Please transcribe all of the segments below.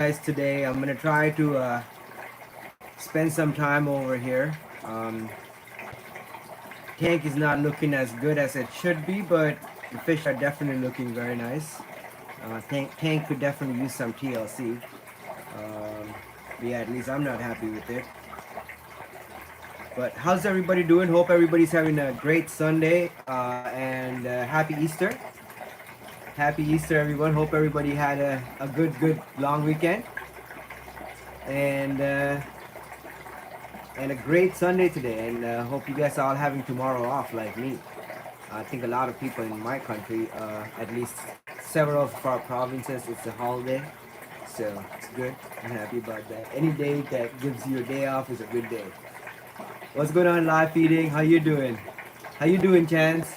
guys today. I'm gonna try to spend some time over here. Tank is not looking as good as it should be, but the fish are definitely looking very nice. Tank could definitely use some TLC. Yeah, at least I'm not happy with it. But how's everybody doing? Hope everybody's having a great Sunday and happy Easter. Happy Easter, everyone. Hope everybody had a good long weekend. And and a great Sunday today, and hope you guys are all having tomorrow off like me. I think a lot of people in my country, at least several of our provinces, it's a holiday, so it's good. I'm happy about that. Any day that gives you a day off is a good day. What's going on, live feeding? How you doing? How you doing, Chance?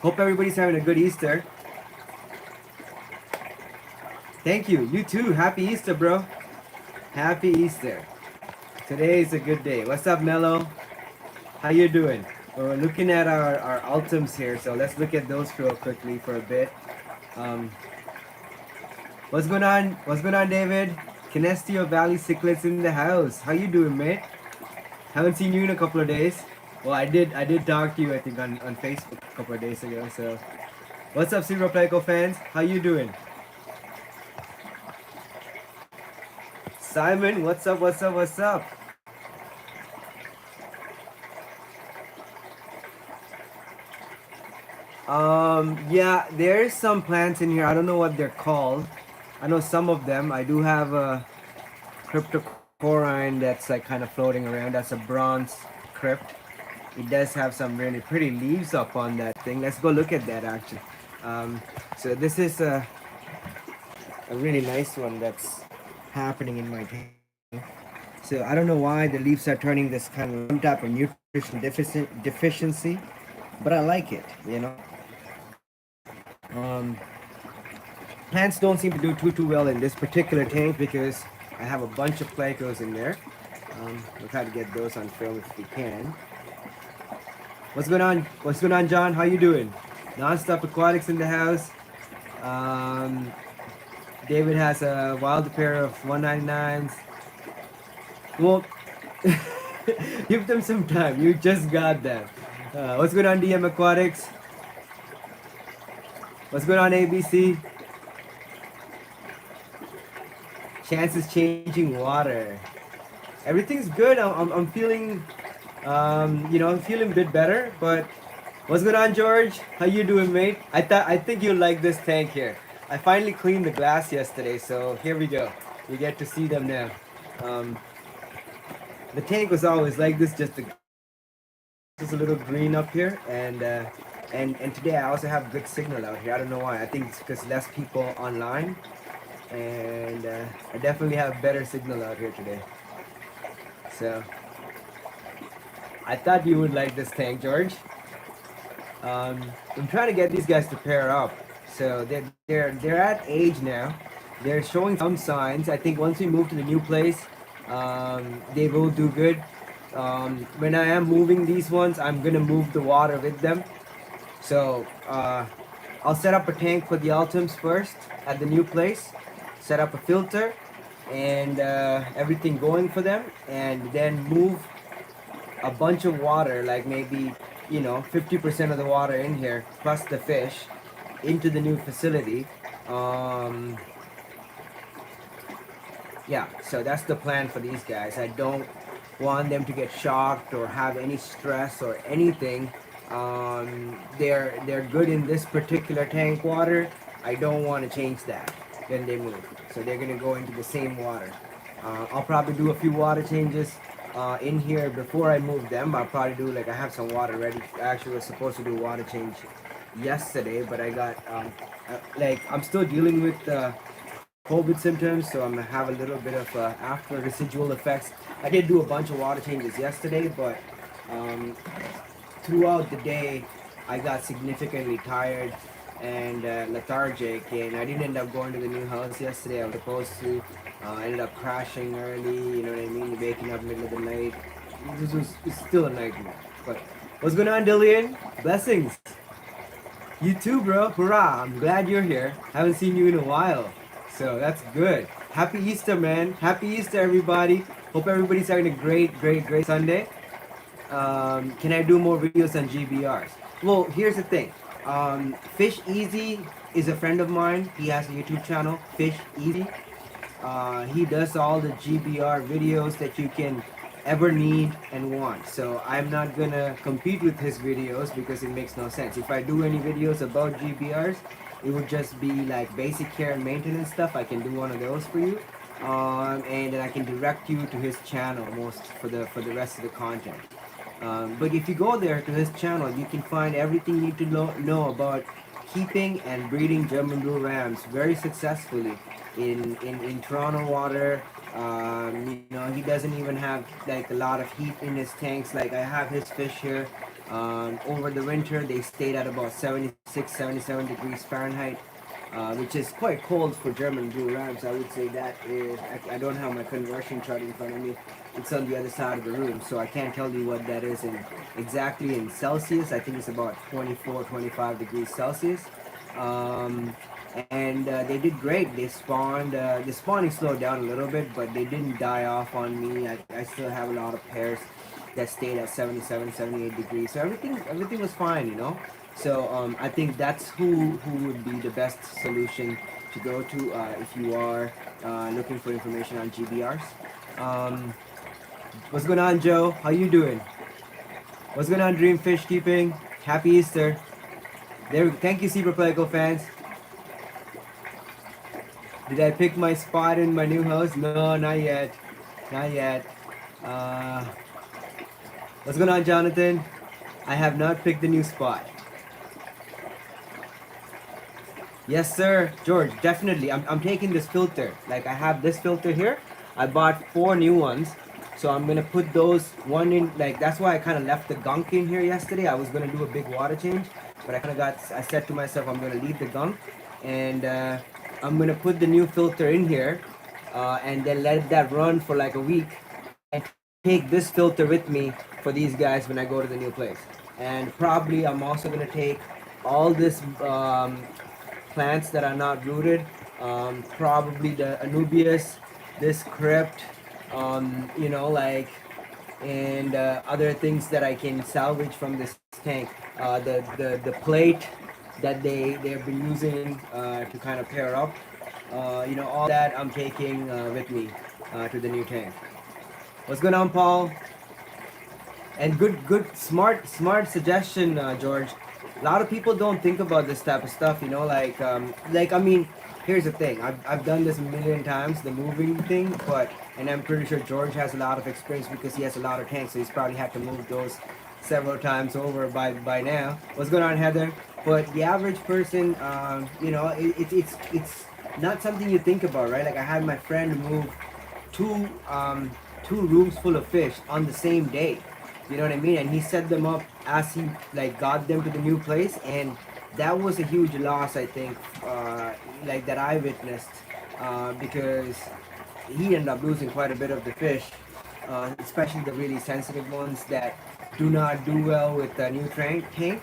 Hope everybody's having a good Easter. Thank you. You too. Happy Easter, bro. Happy Easter. Today is a good day. What's up, Mello? How you doing? We're looking at our ultims here, so let's look at those real quickly for a bit. Um, what's going on? What's going on, David? Canestio Valley Cichlids in the house. How you doing, mate? Haven't seen you in a couple of days. Well, I did talk to you, I think, on Facebook a couple of days ago. So, what's up, Zero Pleco fans? How you doing? Simon, what's up? What's up? What's up? Yeah, there's some plants in here. I don't know what they're called. I know some of them. I do have a cryptocorine that's like kind of floating around. That's a bronze crypt. It does have some really pretty leaves up on that thing. Let's go look at that actually. So this is a really nice one that's happening in my tank. So I don't know why the leaves are turning this kind of some type of nutrition deficiency, but I like it, you know. Um, Plants don't seem to do too well in this particular tank because I have a bunch of plecos in there. We'll try to get those on film if we can. What's going on? What's going on, John? How you doing? Non-stop aquatics in the house. David has a wild pair of 199s. Well, give them some time. You just got that. What's going on, DM Aquatics? What's going on, ABC? Chances changing water. Everything's good. I'm feeling, I'm feeling a bit better. But what's going on, George? How you doing, mate? I think you'll like this tank here. I finally cleaned the glass yesterday, so here we go. You get to see them now. The tank was always like this, just a little green up here, and today I also have good signal out here. I don't know why. I think it's because less people online, and I definitely have better signal out here today. So I thought you would like this tank, George. I'm trying to get these guys to pair up. So they're at age now. They're showing some signs. I think once we move to the new place, they will do good. When I am moving these ones, I'm gonna move the water with them. So I'll set up a tank for the Ultims first at the new place, set up a filter and everything going for them, and then move a bunch of water, like maybe 50% of the water in here plus the fish into the new facility. Yeah, so that's the plan for these guys. I don't want them to get shocked or have any stress or anything. They're good in this particular tank water. I don't want to change that when they move. So they're gonna go into the same water. I'll probably do a few water changes in here before I move them. I'll probably do I have some water ready. I actually was supposed to do water change yesterday, but I got I'm still dealing with COVID symptoms, so I'm gonna have a little bit of after residual effects. I did do a bunch of water changes yesterday, but throughout the day I got significantly tired and lethargic, and I didn't end up going to the new house yesterday. I was supposed to. I ended up crashing early, you know what I mean, waking up middle of the night. It's still a nightmare. But what's going on, Dillian? Blessings. You too, bro. Hurrah. I'm glad you're here. Haven't seen you in a while. So that's good. Happy Easter, man. Happy Easter, everybody. Hope everybody's having a great Sunday. Can I do more videos on GBRs? Well, here's the thing. Fish Easy is a friend of mine. He has a YouTube channel, Fish Easy. He does all the GBR videos that you can ever need and want. So I'm not gonna compete with his videos because it makes no sense. If I do any videos about GBRs, it would just be like basic care and maintenance stuff. I can do one of those for you, and then I can direct you to his channel most for the rest of the content. But if you go there to his channel, you can find everything you need to know about keeping and breeding German blue rams very successfully in Toronto water. He doesn't even have like a lot of heat in his tanks. Like I have his fish here. Over the winter, they stayed at about 76, 77 degrees Fahrenheit, which is quite cold for German blue rams. I would say that is, I don't have my conversion chart in front of me. It's on the other side of the room, so I can't tell you what that is in exactly in Celsius. I think it's about 24, 25 degrees Celsius. Um, and they did great. They spawned. The spawning slowed down a little bit, but they didn't die off on me. I still have a lot of pairs that stayed at 77, 78 degrees. So everything was fine, you know. So I think that's who would be the best solution to go to if you are looking for information on GBRs. Um, what's going on, Joe? How you doing? What's going on, Dream Fish Keeping? Happy Easter. Thank you, Zebra Playco fans. Did I pick my spot in my new house? No, not yet. Not yet. Uh, what's going on, Jonathan? I have not picked the new spot. Yes, sir, George, definitely. I'm taking this filter. Like I have this filter here. I bought 4 new ones. So I'm gonna put those one in, like that's why I kind of left the gunk in here yesterday. I was gonna do a big water change, but I said to myself I'm gonna leave the gunk, and I'm gonna put the new filter in here, and then let that run for like a week, and take this filter with me for these guys when I go to the new place. And probably I'm also gonna take all this plants that are not rooted, probably the Anubias, this crypt, like, and other things that I can salvage from this tank. The plate that they've been using to kind of pair up, all that I'm taking with me to the new tank. What's going on, Paul? And good, smart suggestion, George. A lot of people don't think about this type of stuff, like I mean, here's the thing. I've done this a million times, the moving thing, and I'm pretty sure George has a lot of experience because he has a lot of tanks, so he's probably had to move those several times over by now. What's going on, Heather? But the average person, it's not something you think about, right? Like I had my friend move two two rooms full of fish on the same day. You know what I mean? And he set them up as he like got them to the new place, and that was a huge loss, I think, like that I witnessed, because he ended up losing quite a bit of the fish, especially the really sensitive ones that do not do well with the new tank. Here,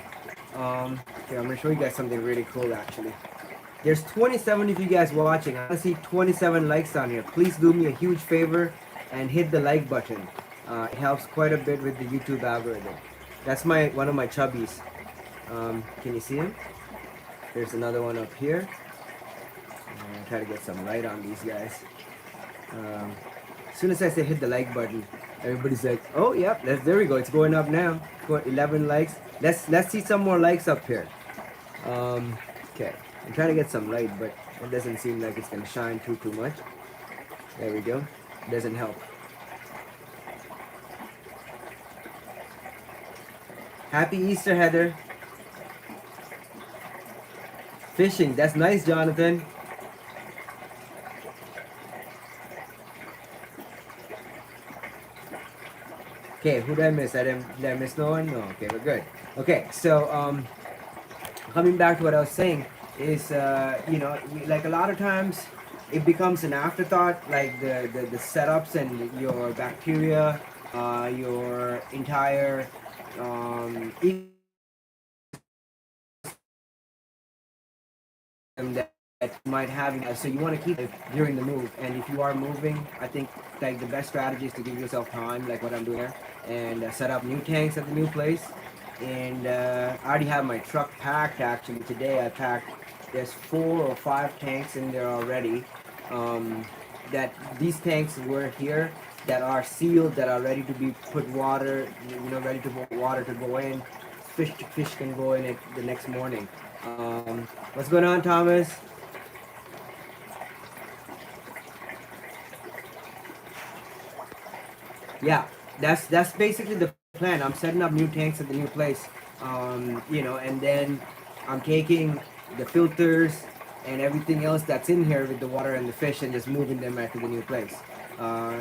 I'm gonna show you guys something really cool actually. There's 27 of you guys watching. I see 27 likes on here. Please do me a huge favor and hit the like button. It helps quite a bit with the YouTube algorithm. That's one of my chubbies. Can you see him? There's another one up here. I'll try to get some light on these guys. As soon as I say hit the like button, everybody's like, oh yep, there we go. It's going up now. 11 likes. Let's see some more likes up here. Okay. I'm trying to get some light, but it doesn't seem like it's gonna shine too much. There we go. It doesn't help. Happy Easter, Heather. Fishing. That's nice, Jonathan. Okay, who did I miss? Did I miss no one? No. Okay, we're good. Okay, so coming back to what I was saying is, like a lot of times it becomes an afterthought, like the setups and your bacteria, your entire that you might have. So you want to keep it during the move. And if you are moving, I think like the best strategy is to give yourself time, like what I'm doing here, and set up new tanks at the new place. And I already have my truck packed. Actually, today I packed. There's 4 or 5 tanks in there already. That these tanks were here that are sealed, that are ready to be put water, ready to put water to go in. Fish can go in it the next morning. What's going on, Thomas? Yeah, that's basically the plan. I'm setting up new tanks at the new place, and then I'm taking the filters and everything else that's in here with the water and the fish and just moving them back to the new place.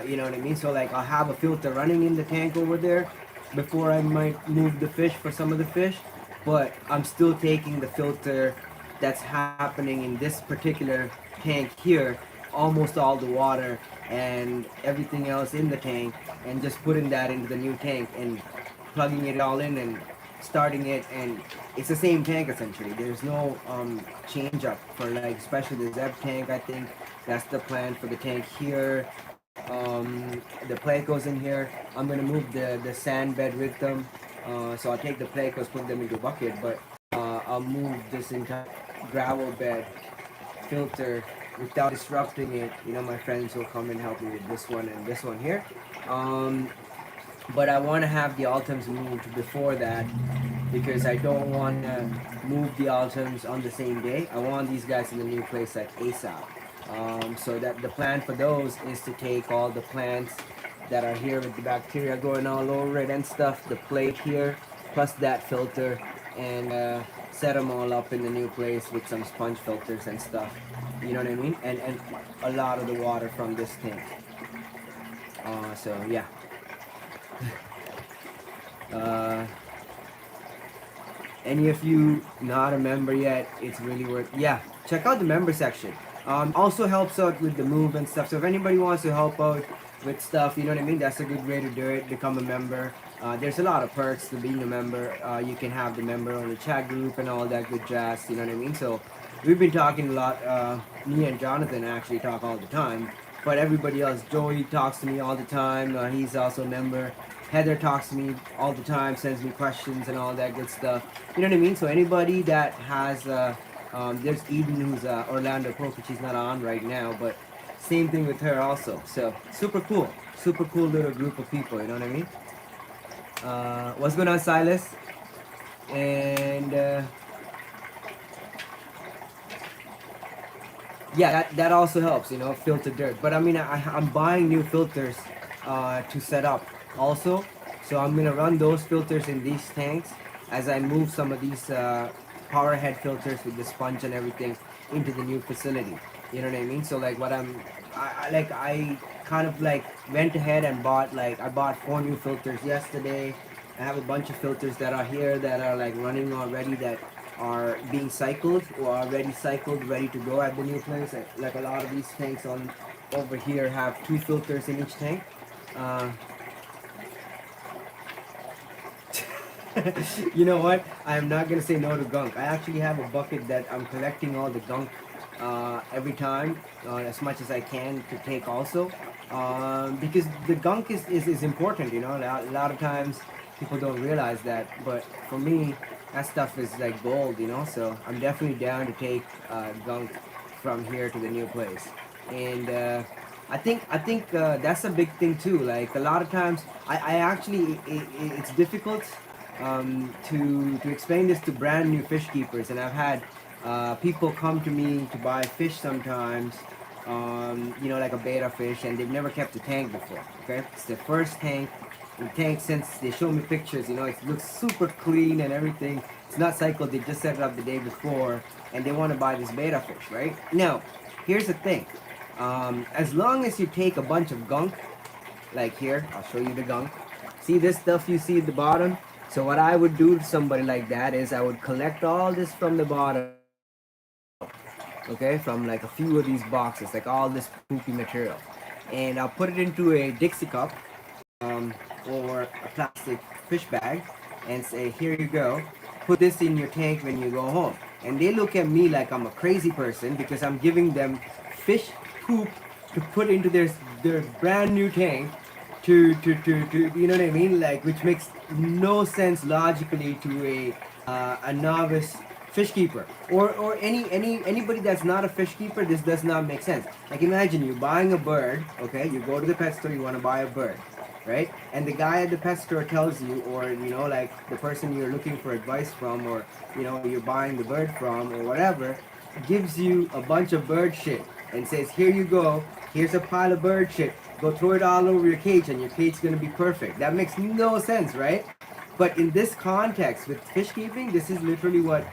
You know what I mean? So like I'll have a filter running in the tank over there before I might move the fish for some of the fish, but I'm still taking the filter that's happening in this particular tank here, almost all the water and everything else in the tank, and just putting that into the new tank and plugging it all in and starting it. And it's the same tank essentially. There's no change up for, like, especially the Zeb tank. I think that's the plan for the tank here. The Plecos in here, I'm gonna move the sand bed with them. So I'll take the Plecos, put them into a bucket, but I'll move this entire gravel bed filter without disrupting it. My friends will come and help me with this one and this one here. Um, but I want to have the Ultims moved before that, because I don't want to move the Ultims on the same day. I want these guys in the new place like ASAP. So that the plan for those is to take all the plants that are here with the bacteria going all over it and stuff, the plate here, plus that filter, and set them all up in the new place with some sponge filters and stuff. You know what I mean? And a lot of the water from this tank. So yeah. uh, any of you not a member yet, it's really worth. Yeah, check out the member section. Also helps out with the move and stuff. So if anybody wants to help out with stuff, you know what I mean, that's a good way to do it. Become a member. There's a lot of perks to being a member. You can have the member on the chat group and all that good jazz. You know what I mean? So we've been talking a lot. Me and Jonathan actually talk all the time. But everybody else, Joey talks to me all the time. He's also a member. Heather talks to me all the time, sends me questions and all that good stuff. You know what I mean? So anybody that has, there's Eden, who's Orlando Poke. She's not on right now, but same thing with her also. So super cool little group of people. You know what I mean? What's going on, Silas? And yeah, that also helps, filter dirt. But I mean, I'm buying new filters to set up also. So I'm gonna run those filters in these tanks as I move some of these power head filters with the sponge and everything into the new facility. You know what I mean? So like what I kind of like went ahead and I bought 4 new filters yesterday. I have a bunch of filters that are here that are like running already, that are being cycled or already cycled, ready to go at the new place. Like a lot of these tanks on over here have 2 filters in each tank. Uh, you know what? I am not gonna say no to gunk. I actually have a bucket that I'm collecting all the gunk every time, as much as I can to take also, because the gunk is important. A lot of times people don't realize that, but for me, that stuff is like gold. So I'm definitely down to take gunk from here to the new place. And I think that's a big thing too. Like a lot of times, I actually it's difficult to explain this to brand new fish keepers, and I've had people come to me to buy fish sometimes, like a beta fish, and they've never kept a tank before. Okay, it's their first tank. The tank, since they show me pictures, it looks super clean and everything. It's not cycled. They just set it up the day before, and they want to buy this beta fish, right? Now, here's the thing. As long as you take a bunch of gunk, like here, I'll show you the gunk. See this stuff you see at the bottom? So what I would do to somebody like that is I would collect all this from the bottom, okay, from like a few of these boxes, like all this poopy material, and I'll put it into a Dixie cup, or a plastic fish bag, and say, here you go, put this in your tank when you go home. and they look at me like I'm a crazy person because I'm giving them fish poop to put into their brand new tank to you know what I mean, like, which makes no sense logically to a novice fish keeper, or anybody that's not a fish keeper. This does not make sense. Like, imagine you buying a bird. Okay, you go to the pet store, you want to buy a bird, right? And the guy at the pet store tells you, or you know, like the person you're looking for advice from, or you know, you're buying the bird from, or whatever, gives you a bunch of bird shit and says, here you go, here's a pile of bird shit, go throw it all over your cage and your cage's gonna be perfect. That makes no sense, right? But in this context with fish keeping, this is literally what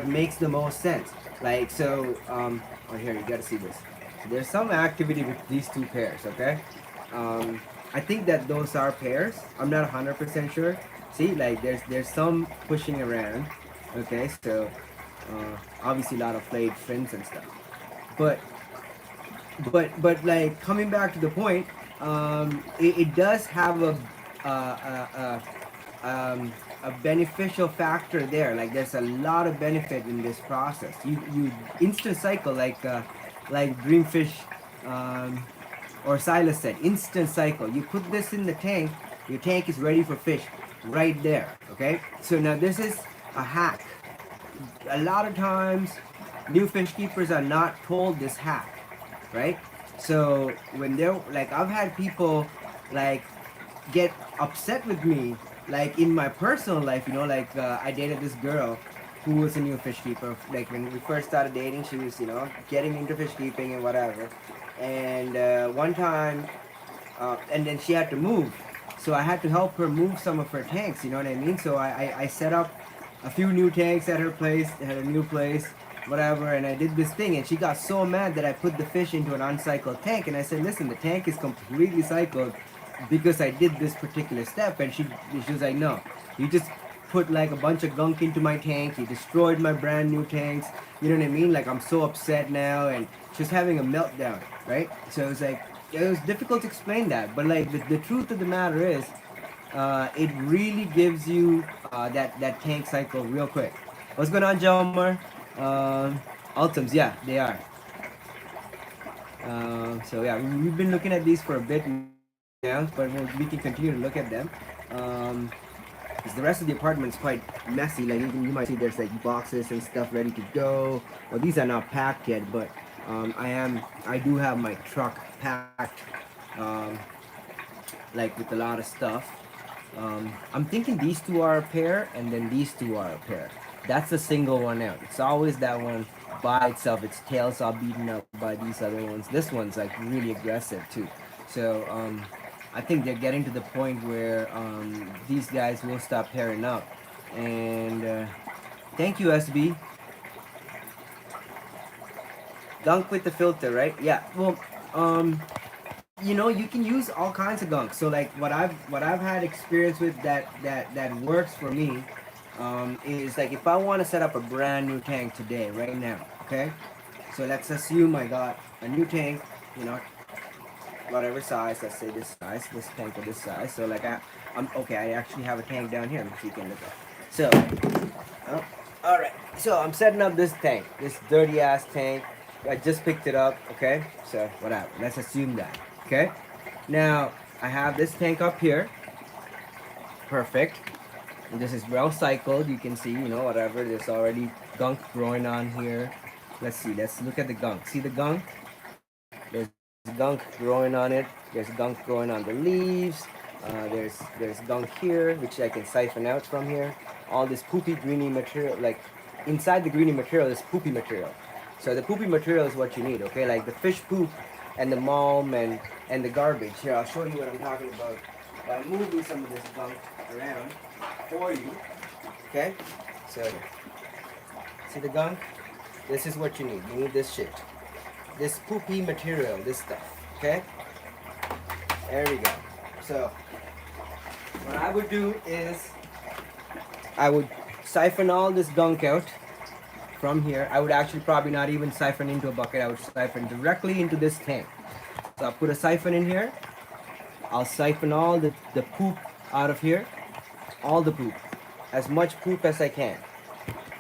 makes the most sense. Like, so oh, here, you gotta see this. So there's some activity with these two pairs. Okay, I think that those are pairs. I'm not 100% sure. See, like, there's some pushing around. Okay, so obviously a lot of flayed fins and stuff. But like, coming back to the point, it does have a beneficial factor there. Like, there's a lot of benefit in this process. You instant cycle, like Dreamfish or Silas said, instant cycle. You put this in the tank, your tank is ready for fish right there. Okay, so now this is a hack. A lot of times new fish keepers are not told this hack, right? So when they're like, I've had people like get upset with me, like in my personal life, you know, like I dated this girl who was a new fish keeper. Like, when we first started dating, she was, you know, getting into fish keeping and whatever. And one time, and then she had to move, so I had to help her move some of her tanks. You know what I mean? So I set up a few new tanks at her place, at a new place, whatever, and I did this thing, and she got so mad that I put the fish into an uncycled tank, and I said, listen, the tank is completely cycled because I did this particular step. And she was like, no, you just put like a bunch of gunk into my tank, you destroyed my brand new tanks, you know what I mean? Like, I'm so upset now, and she was having a meltdown, right? So it was like, it was difficult to explain that, but like the truth of the matter is, it really gives you that tank cycle real quick. What's going on, Jelmer? Ultims, yeah, they are. So yeah, we've been looking at these for a bit now, but we can continue to look at them. Because the rest of the apartment is quite messy. Like, you might see there's like boxes and stuff ready to go. Well, these are not packed yet, but I do have my truck packed, um, like with a lot of stuff. I'm thinking these two are a pair, and then these two are a pair. That's a single one out. It's always that one by itself. Its tail's all beaten up by these other ones. This one's like really aggressive too. So I think they're getting to the point where these guys will stop pairing up. And thank you, SB. Gunk with the filter, right? Yeah. Well, you know, you can use all kinds of gunk. So like, what I've had experience with that works for me, is like, if I want to set up a brand new tank today, right now, okay? So let's assume I got a new tank, you know, whatever size. Let's say this size, this tank of this size. So like, I'm okay. I actually have a tank down here, which you can look at. So, all right. So I'm setting up this tank, this dirty ass tank. I just picked it up. Okay. So whatever. Let's assume that. Okay. Now I have this tank up here. Perfect. And this is well cycled. You can see, you know, whatever. There's already gunk growing on here. Let's see. Let's look at the gunk. See the gunk? There's gunk growing on it. There's gunk growing on the leaves. There's gunk here, which I can siphon out from here. All this poopy greeny material, like inside the greeny material is poopy material. So the poopy material is what you need, okay? Like the fish poop and the malm and the garbage. Here, I'll show you what I'm talking about by moving some of this gunk around for you, okay? So, see the gunk? This is what you need. You need this shit. This poopy material, this stuff, okay? There we go. So, what I would do is, I would siphon all this gunk out from here. I would actually probably not even siphon into a bucket. I would siphon directly into this tank. So I'll put a siphon in here. I'll siphon all the poop out of here. All the poop. As much poop as I can.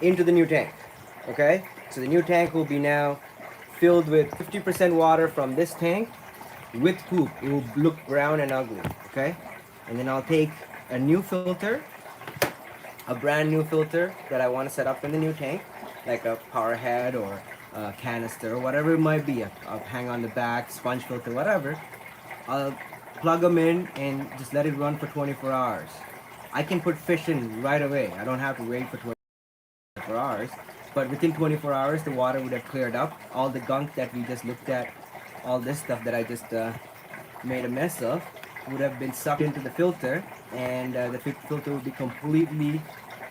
Into the new tank. Okay, so the new tank will be now filled with 50% water from this tank with poop. It will look brown and ugly. Okay, and then I'll take a new filter, a brand new filter that I want to set up in the new tank, like a power head or a canister or whatever it might be. I'll hang on the back, sponge filter, whatever. I'll plug them in and just let it run for 24 hours. I can put fish in right away. I don't have to wait for 24 hours. But within 24 hours, the water would have cleared up. All the gunk that we just looked at, all this stuff that I just made a mess of, would have been sucked into the filter, and the filter would be completely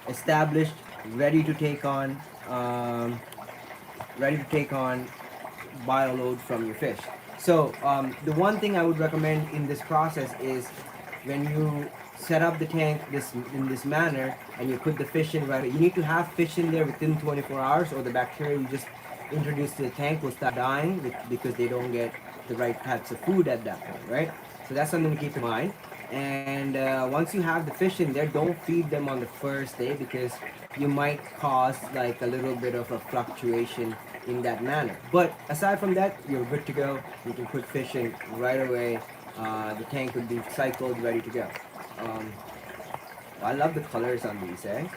established, ready to take on, um, ready to take on bioload from your fish. So the one thing I would recommend in this process is when you set up the tank this in this manner and you put the fish in right, you need to have fish in there within 24 hours, or the bacteria you just introduced to the tank will start dying because they don't get the right types of food at that point, right? So that's something to keep in mind. And once you have the fish in there, don't feed them on the first day because you might cause like a little bit of a fluctuation in that manner. But aside from that, you're good to go. You can put fish in right away. The tank would be cycled, ready to go. Um, I love the colors on these, eh?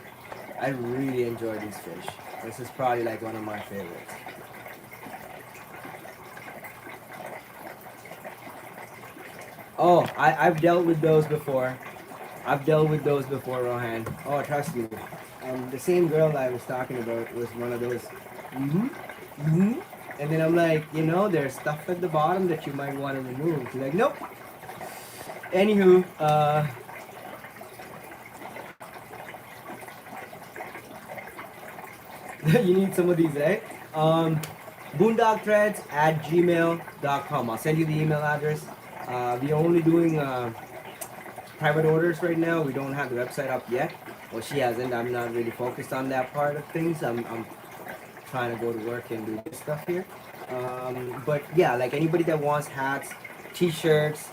I really enjoy these fish. This is probably like one of my favorites. Oh, I've dealt with those before. I've dealt with those before, Rohan. Oh, trust me. The same girl I was talking about was one of those. Mm-hmm. Mm-hmm. And then I'm like, there's stuff at the bottom that you might want to remove. She's like, nope. Anywho, you need some of these, right? Boondogthreads at gmail.com. I'll send you the email address. We're only doing private orders right now. We don't have the website up yet. Well, she hasn't. I'm not really focused on that part of things. I'm trying to go to work and do this stuff here. But yeah, like anybody that wants hats, t-shirts,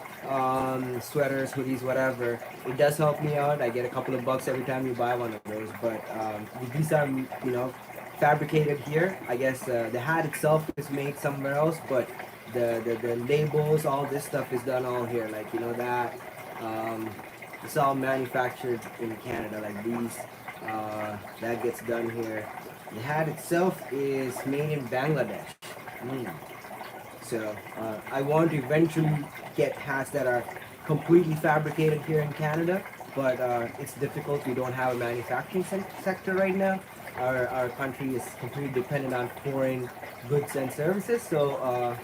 sweaters, hoodies, whatever, it does help me out. I get a couple of bucks every time you buy one of those. But these are, fabricated here. I guess the hat itself is made somewhere else, but the labels, all this stuff is done all here. Like that. Um, it's all manufactured in Canada. Like these, that gets done here. The hat itself is made in Bangladesh. Mm. So I want to eventually get hats that are completely fabricated here in Canada, but it's difficult. We don't have a manufacturing sector right now. Our country is completely dependent on foreign goods and services. So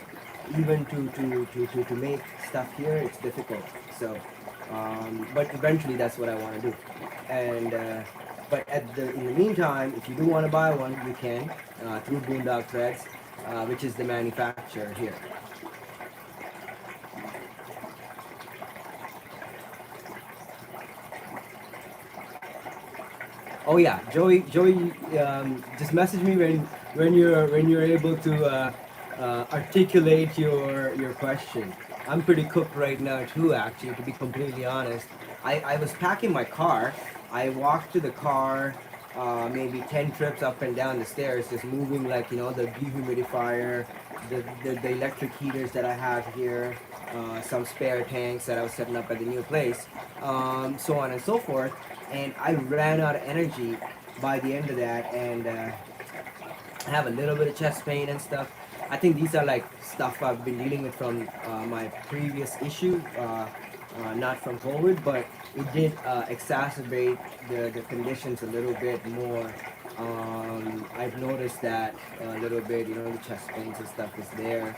even to make stuff here, it's difficult. So, but eventually that's what I want to do. And but in the meantime, if you do want to buy one, you can through Boondog Threads, which is the manufacturer here. Oh yeah, Joey, just message me when you're able to articulate your question. I'm pretty cooked right now too, actually, to be completely honest. I was packing my car. I walked to the car, maybe 10 trips up and down the stairs, just moving like the dehumidifier, the electric heaters that I have here, some spare tanks that I was setting up at the new place, so on and so forth. And I ran out of energy by the end of that, and I have a little bit of chest pain and stuff. I think these are like stuff I've been dealing with from my previous issue, not from COVID, but it did exacerbate the conditions a little bit more. I've noticed that a little bit, the chest pains and stuff is there.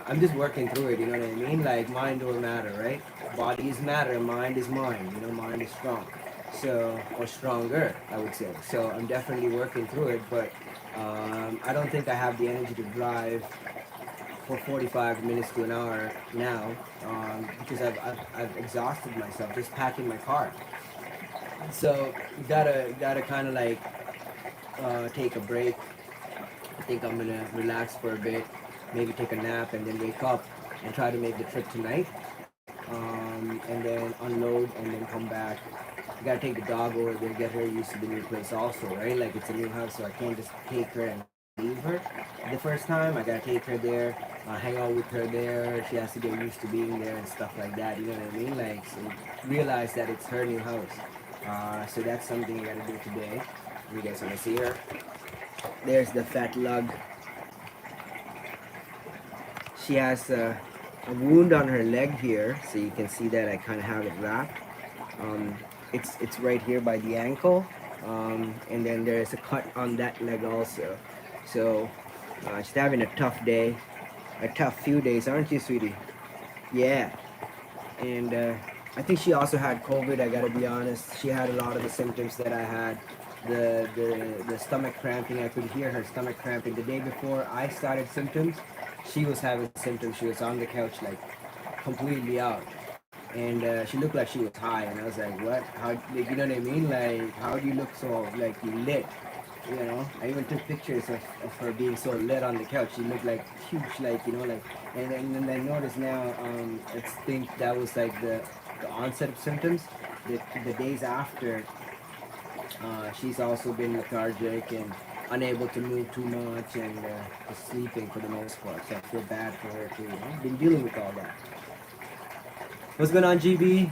I'm just working through it, you know what I mean? Like mind over matter, right? Body is matter, mind is mind, mind is strong. So, or stronger, I would say. So I'm definitely working through it, but I don't think I have the energy to drive for 45 minutes to an hour now, because I've exhausted myself just packing my car. So gotta kind of like take a break. I think I'm gonna relax for a bit, maybe take a nap, and then wake up and try to make the trip tonight, and then unload and then come back I gotta take the dog over there, get her used to the new place also, right? Like it's a new house, so I can't just take her and leave her the first time. I gotta take her there, hang out with her there. She has to get used to being there and stuff like that. You know what I mean? Like, so realize that it's her new house. So that's something I gotta do today. You guys wanna see her? There's the fat lug. She has a wound on her leg here, so you can see that I kind of have it wrapped. Um, it's right here by the ankle, and then there's a cut on that leg also. So she's having a tough day, a tough few days, aren't you, sweetie? Yeah. And I think she also had COVID. I gotta be honest. She had a lot of the symptoms that I had. The stomach cramping. I could hear her stomach cramping the day before I started symptoms. She was having symptoms. She was on the couch like completely out, and she looked like she was high. And I was like, "What? How? Like, you know what I mean? Like, how do you look so like lit?" You know, I even took pictures of her being so lit on the couch. She looked like huge, like, you know, like, and then I noticed now, I think that was like the onset of symptoms. The days after, she's also been lethargic and unable to move too much and just sleeping for the most part. So I feel bad for her too. You know? Been dealing with all that. What's going on, GB?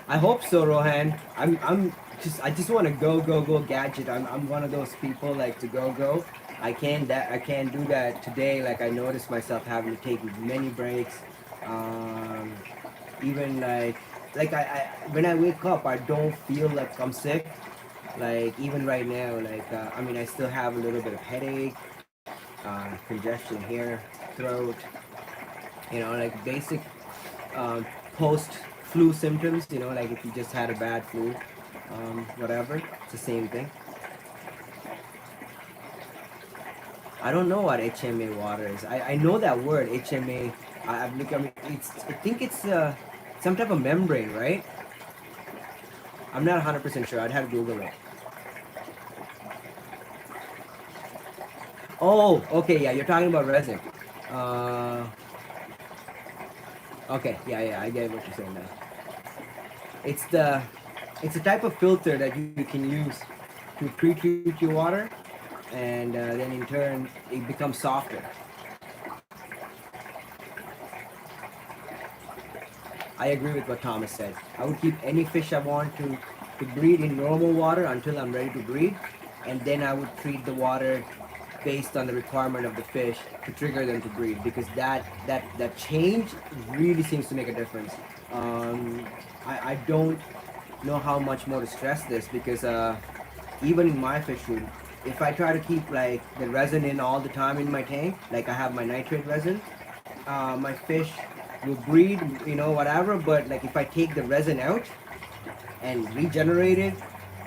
I hope so, Rohan. I just want to go gadget. I'm one of those people like to go. I can't do that today. Like I noticed myself having to take many breaks. Um, even I when I wake up, I don't feel like I'm sick. Like even right now, like I mean, I still have a little bit of headache, congestion here, throat. You know, like basic post flu symptoms. You know, like if you just had a bad flu, whatever. It's the same thing. I don't know what HMA water is. I know that word HMA. I've looked. I mean, I think it's some type of membrane, right? I'm not 100% sure. I'd have to Google it. Oh, okay, yeah. You're talking about resin. Uh, okay, yeah. I get what you're saying now. It's the it's a type of filter that you can use to pre-treat your water, and then in turn it becomes softer. I agree with what Thomas said. I would keep any fish I want to breed in normal water until I'm ready to breed, and then I would treat the water based on the requirement of the fish to trigger them to breed, because that change really seems to make a difference. I don't know how much more to stress this, because even in my fish food, if I try to keep like the resin in all the time in my tank, like I have my nitrate resin, my fish will breed, you know, whatever. But like if I take the resin out and regenerate it,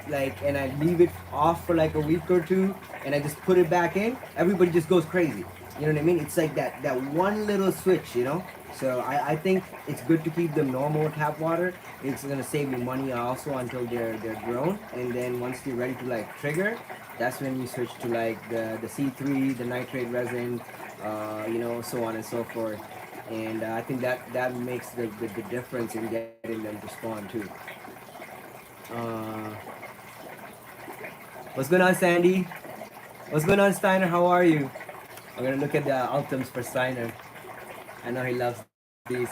like, and I leave it off for like a week or two, and I just put it back in, everybody just goes crazy. You know what I mean? It's like that one little switch, you know. So I think it's good to keep them normal tap water. It's gonna save you money also until they're grown, and then once they're ready to like trigger, that's when you switch to like the C3, the nitrate resin, you know, so on and so forth. And I think that makes the difference in getting them to spawn too. Uh, what's going on, Sandy? What's going on, Steiner? How are you? I'm gonna look at the Ultims for Steiner. I know he loves these.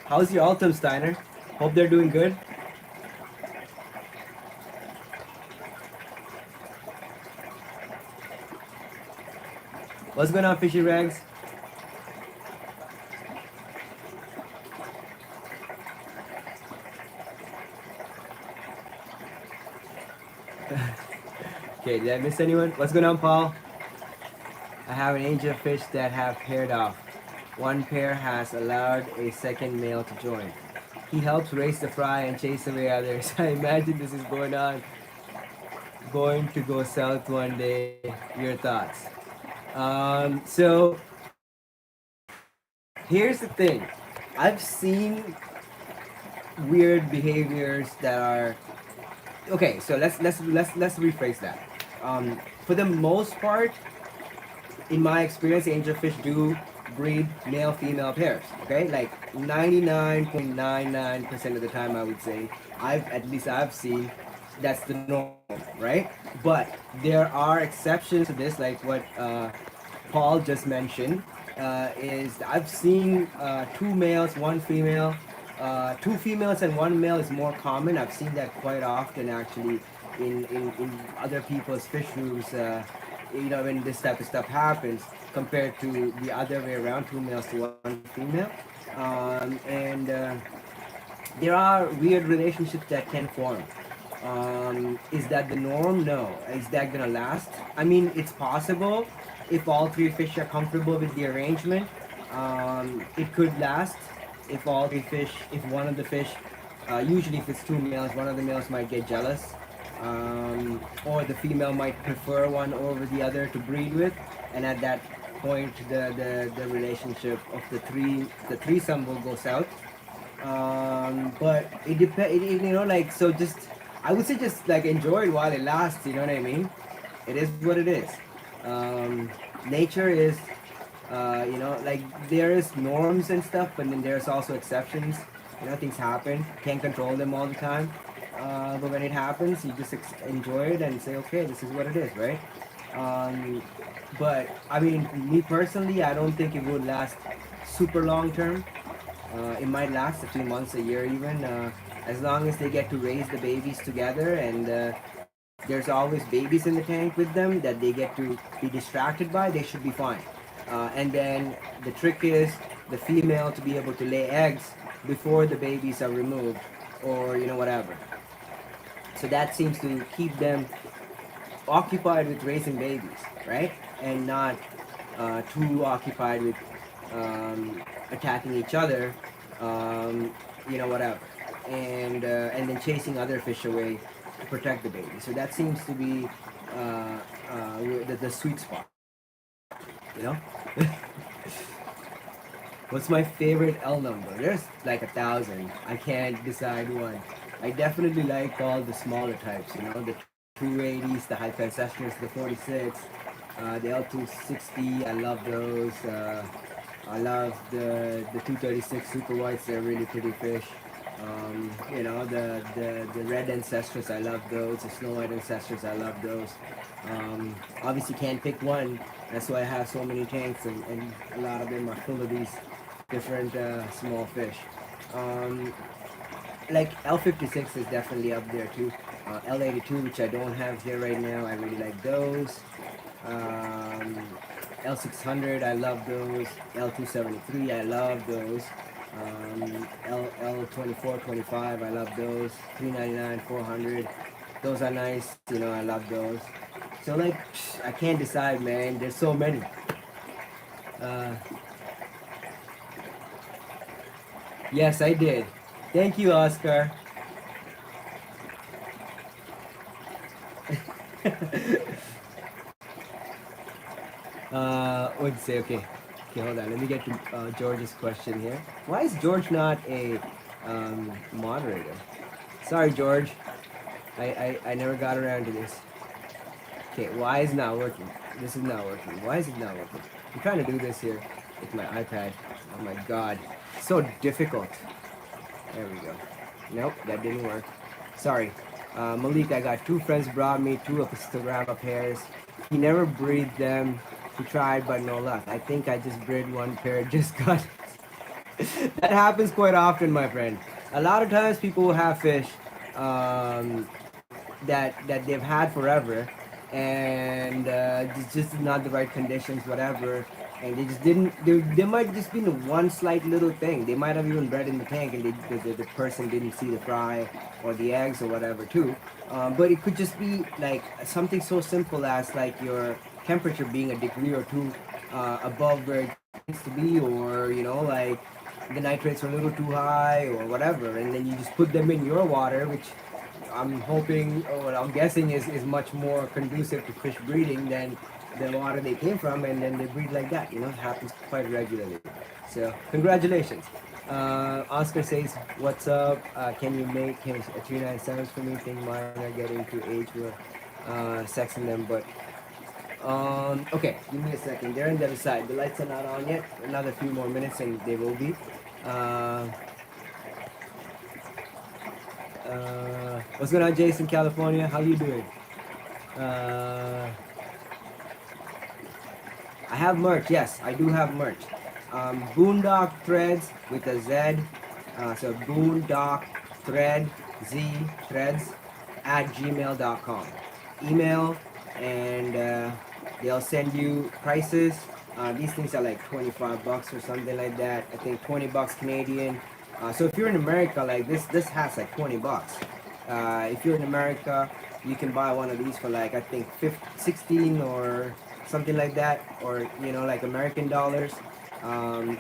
How's your Ultim, Steiner? Hope they're doing good. What's going on, Fishy Rags? Okay, did I miss anyone? What's going on, Paul? I have an angel fish that have paired off. One pair has allowed a second male to join. He helps raise the fry and chase away others. I imagine this is going to go south one day. Your thoughts? So here's the thing. I've seen weird behaviors that are okay. So let's rephrase that. For the most part, in my experience, angelfish do breed male female pairs. Okay, like 99.99% of the time, I would say I've seen that's the norm, right? But there are exceptions to this, like what Paul just mentioned. Is I've seen two males, one female. Two females and one male is more common. I've seen that quite often actually in other people's fish rooms. When this type of stuff happens, compared to the other way around, two males to one female. And there are weird relationships that can form. Is that the norm? No. Is that gonna last? I mean, it's possible if all three fish are comfortable with the arrangement. It could last if all three fish, if one of the fish, usually if it's two males, one of the males might get jealous, or the female might prefer one over the other to breed with, and at that point, the relationship of the threesome will go south. But it depends, like, so just, I would say just like enjoy it while it lasts, you know what I mean? It is what it is. Nature is, like there is norms and stuff, but then there's also exceptions. Things happen, can't control them all the time. But when it happens, you just enjoy it and say, okay, this is what it is, right? Um, but I mean, me personally, I don't think it would last super long term. It might last a few months, a year even, as long as they get to raise the babies together, and there's always babies in the tank with them that they get to be distracted by, they should be fine. And then the trick is the female to be able to lay eggs before the babies are removed, or whatever. So that seems to keep them occupied with raising babies, right? And not too occupied with attacking each other, whatever, and then chasing other fish away to protect the baby. So that seems to be the sweet spot, you know. What's my favorite L number? There's like 1,000. I can't decide one. I definitely like all the smaller types, the 280s, the Hypencestrus, the 46, the L260. I love those. I love the 236 super whites. They're really pretty fish. The red ancestors. I love those. The snow white ancestors. I love those. Obviously, can't pick one. That's why I have so many tanks, and a lot of them are full of these different small fish. Um, like L56 is definitely up there too. L82, which I don't have here right now, I really like those. Um, L600, I love those. L273, I love those. L24, 25, I love those. 399, 400, those are nice. I love those. So like, I can't decide, man. There's so many. Uh, yes, I did. Thank you, Oscar. What'd you say? Okay. Okay, hold on. Let me get to George's question here. Why is George not a moderator? Sorry, George. I never got around to this. Okay, why is it not working? This is not working. Why is it not working? I'm trying to do this here with my iPad. Oh my god. It's so difficult. There we go. Nope, that didn't work. Sorry. Malik, I got two friends brought me two Epistogramma pairs. He never breed them. He tried, but no luck. I think I just bred one pair, just got that happens quite often, my friend. A lot of times people will have fish that they've had forever, and it's just not the right conditions, whatever. And they just didn't. There might just be one slight little thing. They might have even bred in the tank, and the person didn't see the fry or the eggs or whatever too. But it could just be like something so simple as like your temperature being a degree or two above where it needs to be, or like the nitrates are a little too high or whatever, and then you just put them in your water, which I'm hoping, or what I'm guessing is much more conducive to fish breeding than the water they came from, and then they breed like that. It happens quite regularly. So congratulations. Oscar says, "What's up? Can you make 397s for me? Think mine are getting to age where sexing them, but Okay, give me a second. They're on the other side. The lights are not on yet. Another few more minutes and they will be. Uh, what's going on, Jason, California? How you doing? Uh, I have merch. Yes, I do have merch. Boondock Threads with a Z. So Boondock Thread Z Threads at gmail.com. Email and they'll send you prices. These things are like 25 bucks or something like that. I think 20 bucks Canadian. So if you're in America, like this has like 20 bucks. If you're in America, you can buy one of these for like I think 16 or something like that, or like American dollars.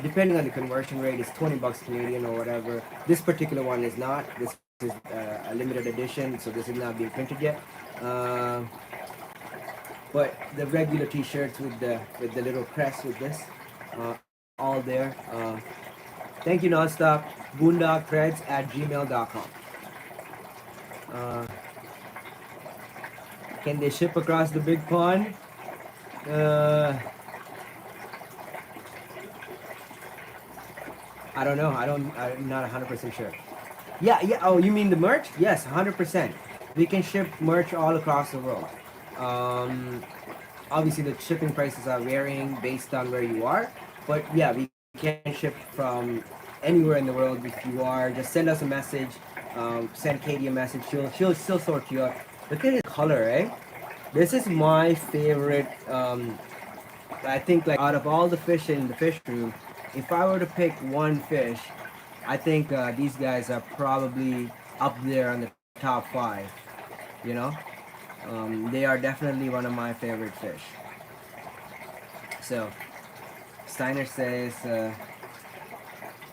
Depending on the conversion rate, it's 20 bucks Canadian or whatever. This particular one is not. This is a limited edition, so this is not being printed yet. Uh, but the regular T-shirts with the little crest with this, all there. Thank you, nonstop. Boondockthreads at gmail.com. Uh, can they ship across the big pond? Uh, I don't know. I'm not 100% sure. Yeah, yeah. Oh, you mean the merch? Yes, 100%. We can ship merch all across the world. Um, Obviously, the shipping prices are varying based on where you are, but yeah, we can ship from anywhere in the world. If you are, just send us a message. Send Katie a message. She'll still sort you out. Look at the color, eh? This is my favorite. I think like out of all the fish in the fish room, if I were to pick one fish, I think these guys are probably up there on the top five. You know, they are definitely one of my favorite fish. So Steiner says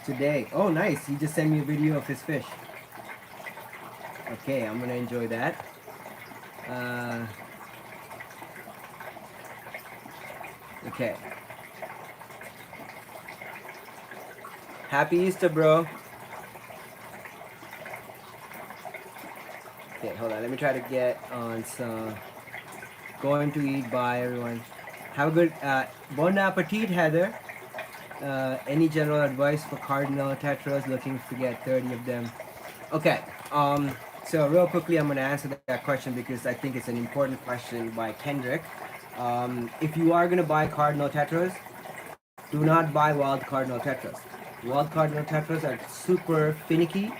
today. Oh, nice! He just sent me a video of his fish. Okay, I'm gonna enjoy that. Uh, okay. Happy Easter, bro. Okay, hold on. Let me try to get on some. Going to eat. Bye, everyone. Have a good. Bon appetit, Heather. Any general advice for cardinal tetras looking to get 30 of them? Okay. So real quickly, I'm going to answer that question because I think it's an important question by Kendrick. If you are going to buy cardinal tetras, do not buy wild cardinal tetras. Wild cardinal tetras are super finicky.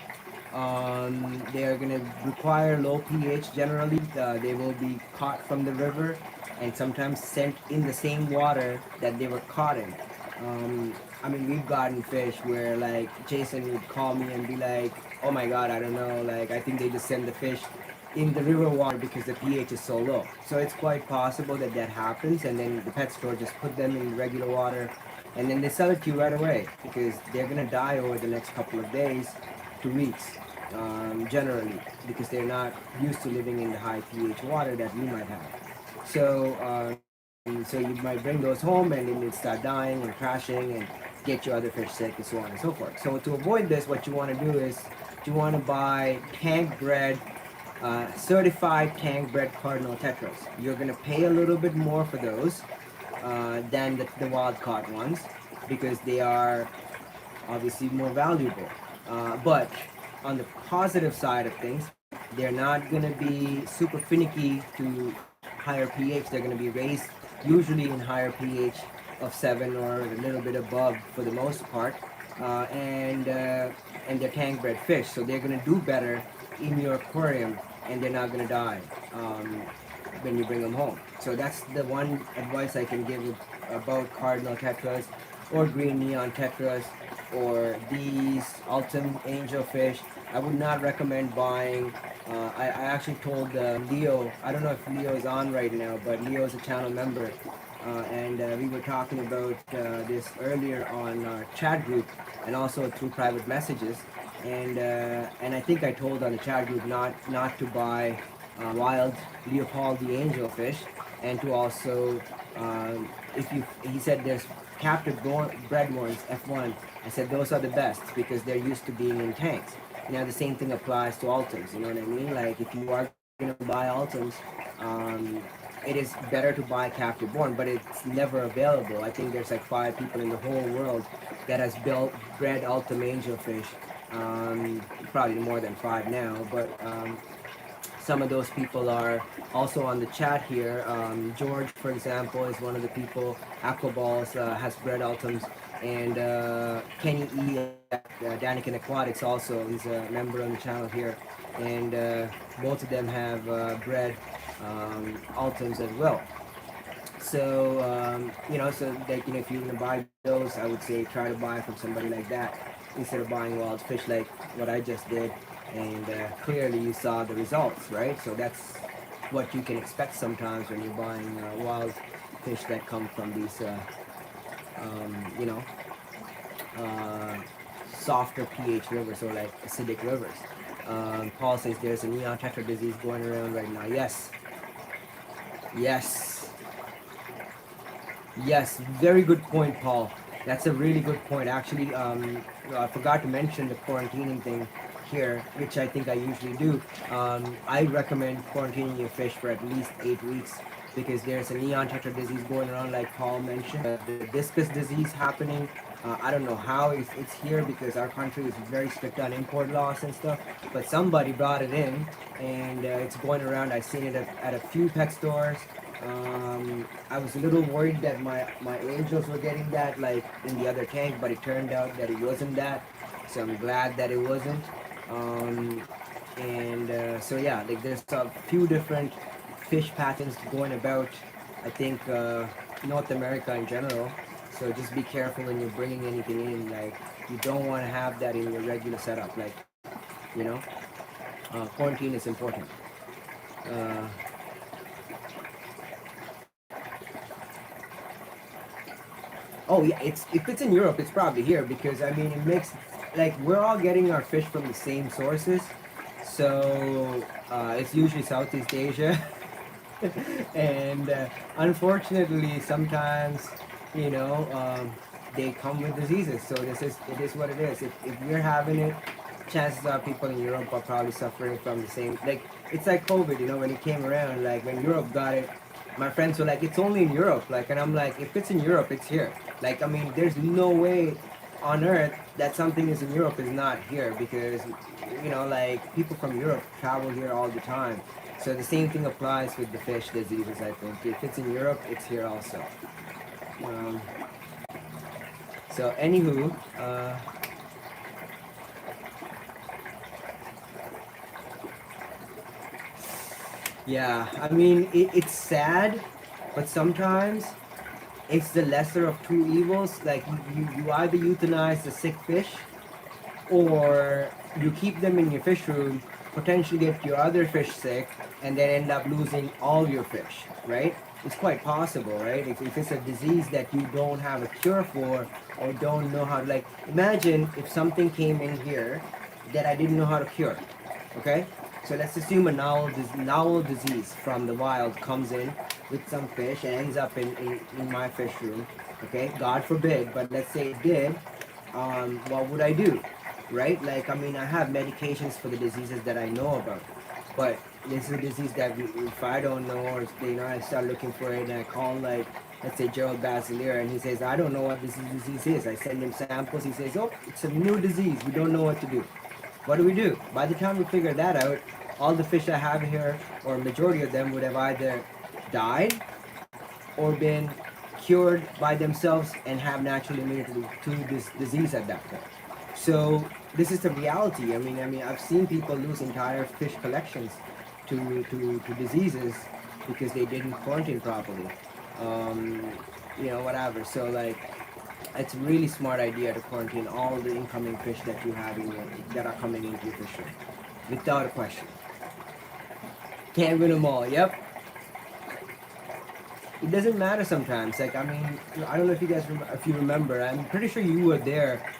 They are going to require low pH generally. They will be caught from the river and sometimes sent in the same water that they were caught in. I mean, we've gotten fish where like Jason would call me and be like, "Oh my God, I don't know. Like, I think they just send the fish in the river water because the pH is so low." So it's quite possible that that happens, and then the pet store just put them in regular water, and then they sell it to you right away because they're gonna die over the next couple of days to weeks, generally, because they're not used to living in the high pH water that we might have. So you might bring those home and then they start dying and crashing and get your other fish sick and so on and so forth. So to avoid this, what you want to do is you want to buy tank bred, certified tank bred cardinal tetras. You're going to pay a little bit more for those than the wild caught ones because they are obviously more valuable. But on the positive side of things, they're not going to be super finicky to higher pH. They're going to be raised usually in higher pH of 7 or a little bit above for the most part. And they're tank bred fish, so they're going to do better in your aquarium and they're not going to die when you bring them home. So that's the one advice I can give about cardinal tetras or green neon tetras or these ultim angelfish. I would not recommend buying. I actually told Leo, I don't know if Leo is on right now, but Leo is a channel member. And we were talking about this earlier on our chat group and also through private messages. And I think I told on the chat group not to buy wild Leopold the angelfish, and to also if you he said there's captive bred ones F1. I said those are the best because they're used to being in tanks. Now the same thing applies to ultims. You know what I mean? Like if you are gonna buy ultims, it is better to buy captive born, but it's never available. I think there's like 5 people in the whole world that has built bred Ultim angelfish. Probably more than 5 now, but some of those people are also on the chat here. George, for example, is one of the people. Aquaballs has bred Ultims, and Kenny E at Daniken Aquatics also. He's a member on the channel here, and both of them have bred Ultims as well. So so like if you're gonna buy those, I would say try to buy from somebody like that instead of buying wild fish like what I just did. And clearly you saw the results, right? So that's what you can expect sometimes when you're buying wild fish that come from these, um, you know, uh, softer pH rivers or like acidic rivers. Paul says there's a neon tetra disease going around right now. Yes, yes. Yes, very good point, Paul. That's a really good point. Actually, I forgot to mention the quarantining thing here, which I think I usually do. I recommend quarantining your fish for at least 8 weeks because there's a neon tetra disease going around, like Paul mentioned. The discus disease happening. I don't know how it's here because our country is very strict on import laws and stuff. But somebody brought it in, and it's going around. I've seen it at a few pet stores. I was a little worried that my angels were getting that like in the other tank, but it turned out that it wasn't that. So I'm glad that it wasn't. Um, and so yeah, like there's a few different fish patterns going about. I think North America in general. So just be careful when you're bringing anything in. Like you don't want to have that in your regular setup. Like you know, quarantine is important. Uh, Oh yeah, it's if it's in Europe, it's probably here because I mean it makes like we're all getting our fish from the same sources, so it's usually Southeast Asia, and unfortunately sometimes you know they come with diseases. So it is what it is. If we're having it, chances are people in Europe are probably suffering from the same. Like it's like COVID, you know, when it came around, like when Europe got it, my friends were like, it's only in Europe. Like, and I'm like, if it's in Europe, it's here. Like, I mean, there's no way on earth that something is in Europe is not here because, you know, like people from Europe travel here all the time. So the same thing applies with the fish diseases, I think. If it's in Europe, it's here also. Um, so, anywho, yeah, I mean, it's sad, but sometimes it's the lesser of two evils. Like you either euthanize the sick fish or you keep them in your fish room, potentially get your other fish sick, and then end up losing all your fish, right? It's quite possible, right? If it's a disease that you don't have a cure for or don't know how to, like, imagine if something came in here that I didn't know how to cure, okay? So let's assume a novel disease from the wild comes in with some fish and ends up in my fish room, okay? God forbid, but let's say it did, what would I do? Right? Like, I mean, I have medications for the diseases that I know about, but this is a disease that if I don't know, or you know, I start looking for it, and I call like, let's say Gerald Basilier, and he says, I don't know what this disease is. I send him samples. He says, oh, it's a new disease. We don't know what to do. What do we do? By the time we figure that out, all the fish I have here, or majority of them, would have either died or been cured by themselves and have natural immunity to this disease at that point. So this is the reality. I mean, I've seen people lose entire fish collections to diseases because they didn't quarantine properly. Um, you know, whatever. So like, it's a really smart idea to quarantine all the incoming fish that you have in your, that are coming into your fish room, without a question. Can't win them all. Yep. It doesn't matter sometimes. Like, I mean, I don't know if you guys if you remember. I'm pretty sure you were there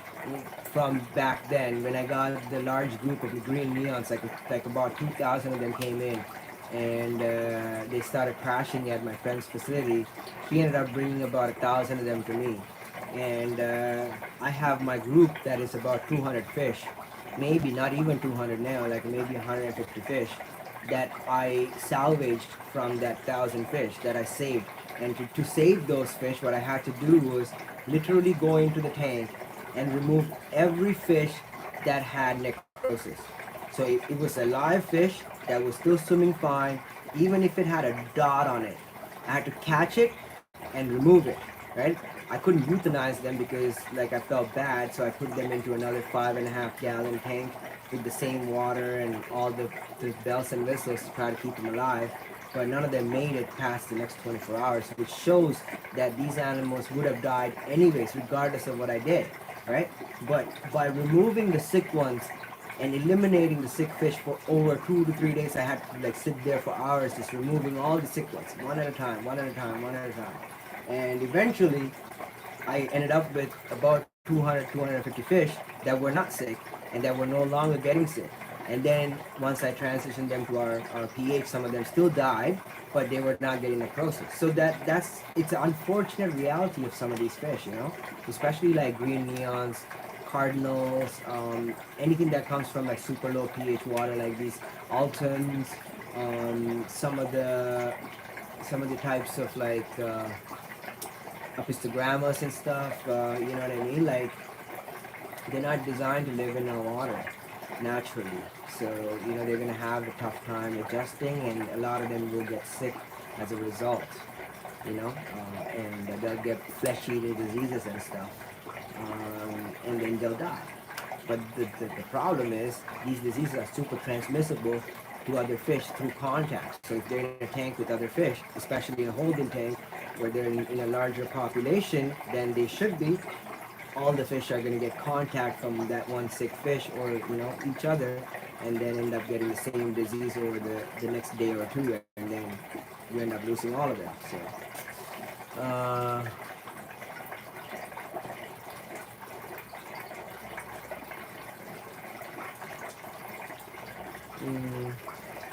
from back then when I got the large group of the green neons. Like about 2,000 of them came in, and they started crashing at my friend's facility. He ended up bringing about 1,000 of them to me, and I have my group that is about 200 fish, maybe not even 200 now, like maybe 150 fish. that I salvaged from that 1,000 fish that I saved. And to save those fish, what I had to do was literally go into the tank and remove every fish that had necrosis. So it was a live fish that was still swimming fine, even if it had a dot on it. I had to catch it and remove it, right? I couldn't euthanize them because like I felt bad, so I put them into another 5.5 gallon tank with the same water and all the bells and whistles to try to keep them alive. But none of them made it past the next 24 hours, which shows that these animals would have died anyways, regardless of what I did, right? But by removing the sick ones and eliminating the sick fish for over 2 to 3 days, I had to like sit there for hours just removing all the sick ones, one at a time, one at a time, one at a time. And eventually, I ended up with about 200, 250 fish that were not sick and that were no longer getting sick. And then once I transitioned them to our pH, some of them still died, but they were not getting necrosis. So that's it's an unfortunate reality of some of these fish, you know, especially like green neons, cardinals, anything that comes from like super low pH water, like these Altons, some of the types of like apistogrammas and stuff. You know what I mean? Like they're not designed to live in our water naturally. So, you know, they're going to have a tough time adjusting, and a lot of them will get sick as a result, you know, and they'll get flesh-eating diseases and stuff, and then they'll die. But the problem is these diseases are super transmissible to other fish through contact. So if they're in a tank with other fish, especially in a holding tank where they're in a larger population than they should be, all the fish are going to get contact from that one sick fish or, you know, each other, and then end up getting the same disease over the next day or two, and then you end up losing all of them. So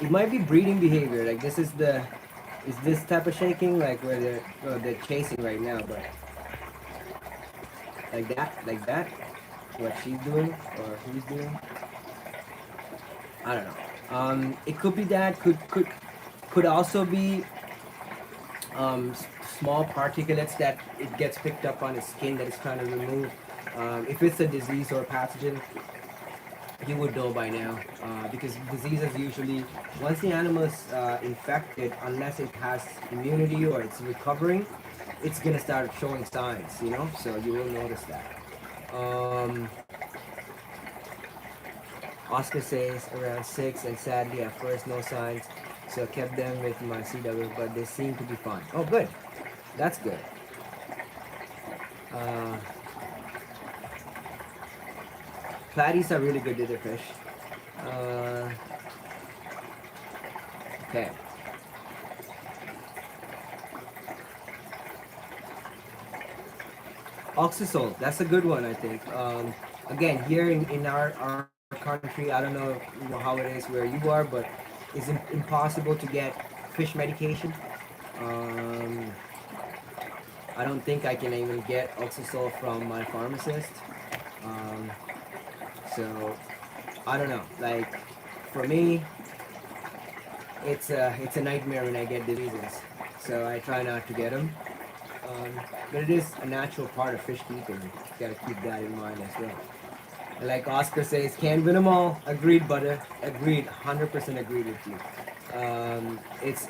it might be breeding behavior. Like this is this type of shaking, like where they're chasing right now, but like that, what she's doing or he's doing. I don't know. It could be that. Could also be small particulates that it gets picked up on its skin that it's trying to remove. If it's a disease or a pathogen, you would know by now, because diseases usually, once the animal is infected, unless it has immunity or it's recovering, it's gonna start showing signs, you know. So you will notice that. Oscar says around 6, and sadly at first no signs, so I kept them with my CW, but they seem to be fine. Oh, good. That's good. Uh, Platies are really good to fish. Okay. Oxysol, that's a good one, I think. Again, here in our country, I don't know how it is where you are, but it's impossible to get fish medication. Um, I don't think I can even get Oxysol from my pharmacist. Um, so I don't know. Like for me, it's a nightmare when I get diseases. So I try not to get them. But it is a natural part of fish keeping. You gotta keep that in mind as well. And like Oscar says, can't win them all. Agreed, butter. Agreed. 100% agreed with you. It's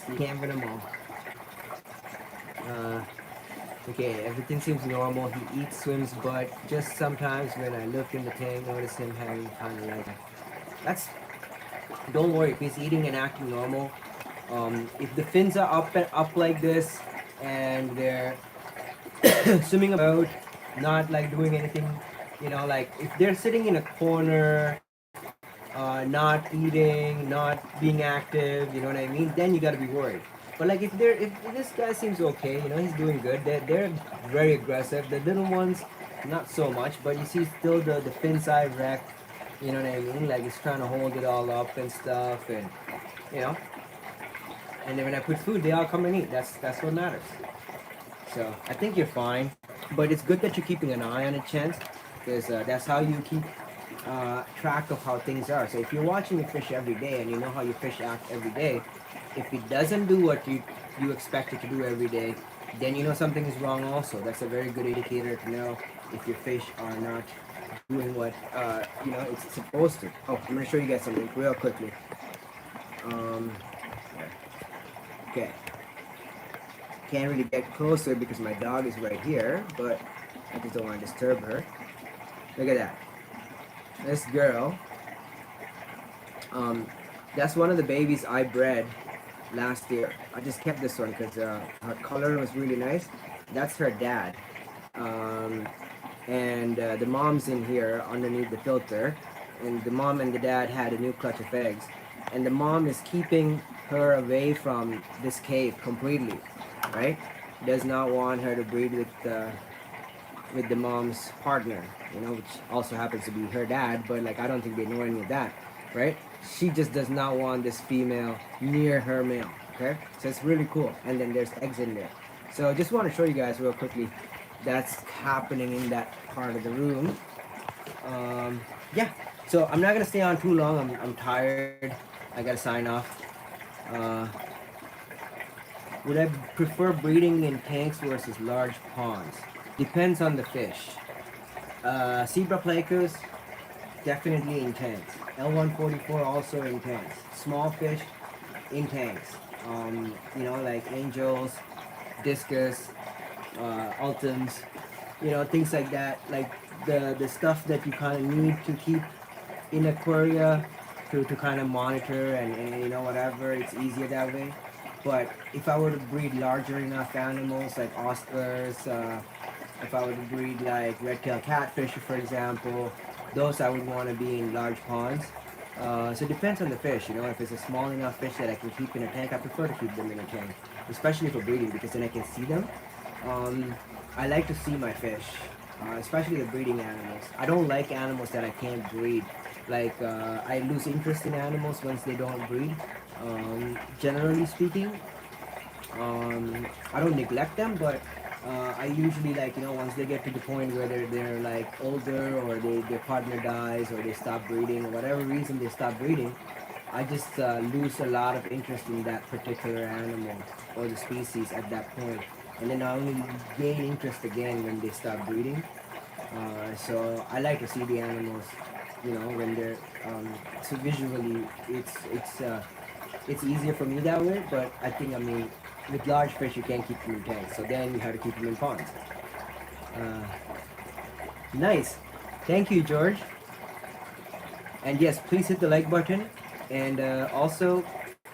you can't win them all. Okay, everything seems normal. He eats, swims, but just sometimes when I look in the tank, notice him having kind of like that's. Don't worry, if he's eating and acting normal. If the fins are up like this, and they're swimming about, not like doing anything, you know, like if they're sitting in a corner, not eating, not being active, you know what I mean, then you got to be worried. But like if this guy seems okay, you know, he's doing good, they're very aggressive. The little ones, not so much, but you see still the fin side wreck, you know what I mean, like he's trying to hold it all up and stuff, and you know, and then when I put food, they all come and eat. That's what matters. So I think you're fine, but it's good that you're keeping an eye on it, Chance, because that's how you keep track of how things are. So if you're watching me fish every day and you know how your fish act every day, if it doesn't do what you expect it to do every day, then you know something is wrong also. That's a very good indicator to know if your fish are not doing what it's supposed to. Oh, I'm gonna show you guys something real quickly. Um, okay, can't really get closer because my dog is right here, but I just don't want to disturb her. Look at that. This girl, um, that's one of the babies I bred last year. I just kept this one because her color was really nice. That's her dad. Um, and the mom's in here underneath the filter. And the mom and the dad had a new clutch of eggs. And the mom is keeping her away from this cave completely, right? Does not want her to breed with the mom's partner, which also happens to be her dad, but like I don't think they know any of that, right? She just does not want this female near her male, okay? So it's really cool. And then there's eggs in there. So I just want to show you guys real quickly that's happening in that part of the room. Yeah, so I'm not gonna stay on too long. I'm tired. I gotta sign off. Uh, would I prefer breeding in tanks versus large ponds? Depends on the fish. Zebra placos, definitely in tanks. L144 also in tanks. Small fish in tanks. Like angels, discus, ultims, things like that. Like the stuff that you kind of need to keep in aquaria to kind of monitor and whatever. It's easier that way. But if I were to breed larger enough animals like oscars, if I were to breed like red-tailed catfish, for example, those I would want to be in large ponds. So it depends on the fish, If it's a small enough fish that I can keep in a tank, I prefer to keep them in a tank, especially for breeding because then I can see them. Um, I like to see my fish, especially the breeding animals. I don't like animals that I can't breed. Like I lose interest in animals once they don't breed. Generally speaking, I don't neglect them, but I usually like once they get to the point where they're like older or their partner dies or they stop breeding or whatever reason they stop breeding, I just lose a lot of interest in that particular animal or the species at that point, and then I only gain interest again when they stop breeding. So I like to see the animals, when they're so visually it's easier for me that way. But I mean with large fish you can't keep them in tanks, so then you have to keep them in ponds. Uh, nice, thank you, George. And yes, please hit the like button, and also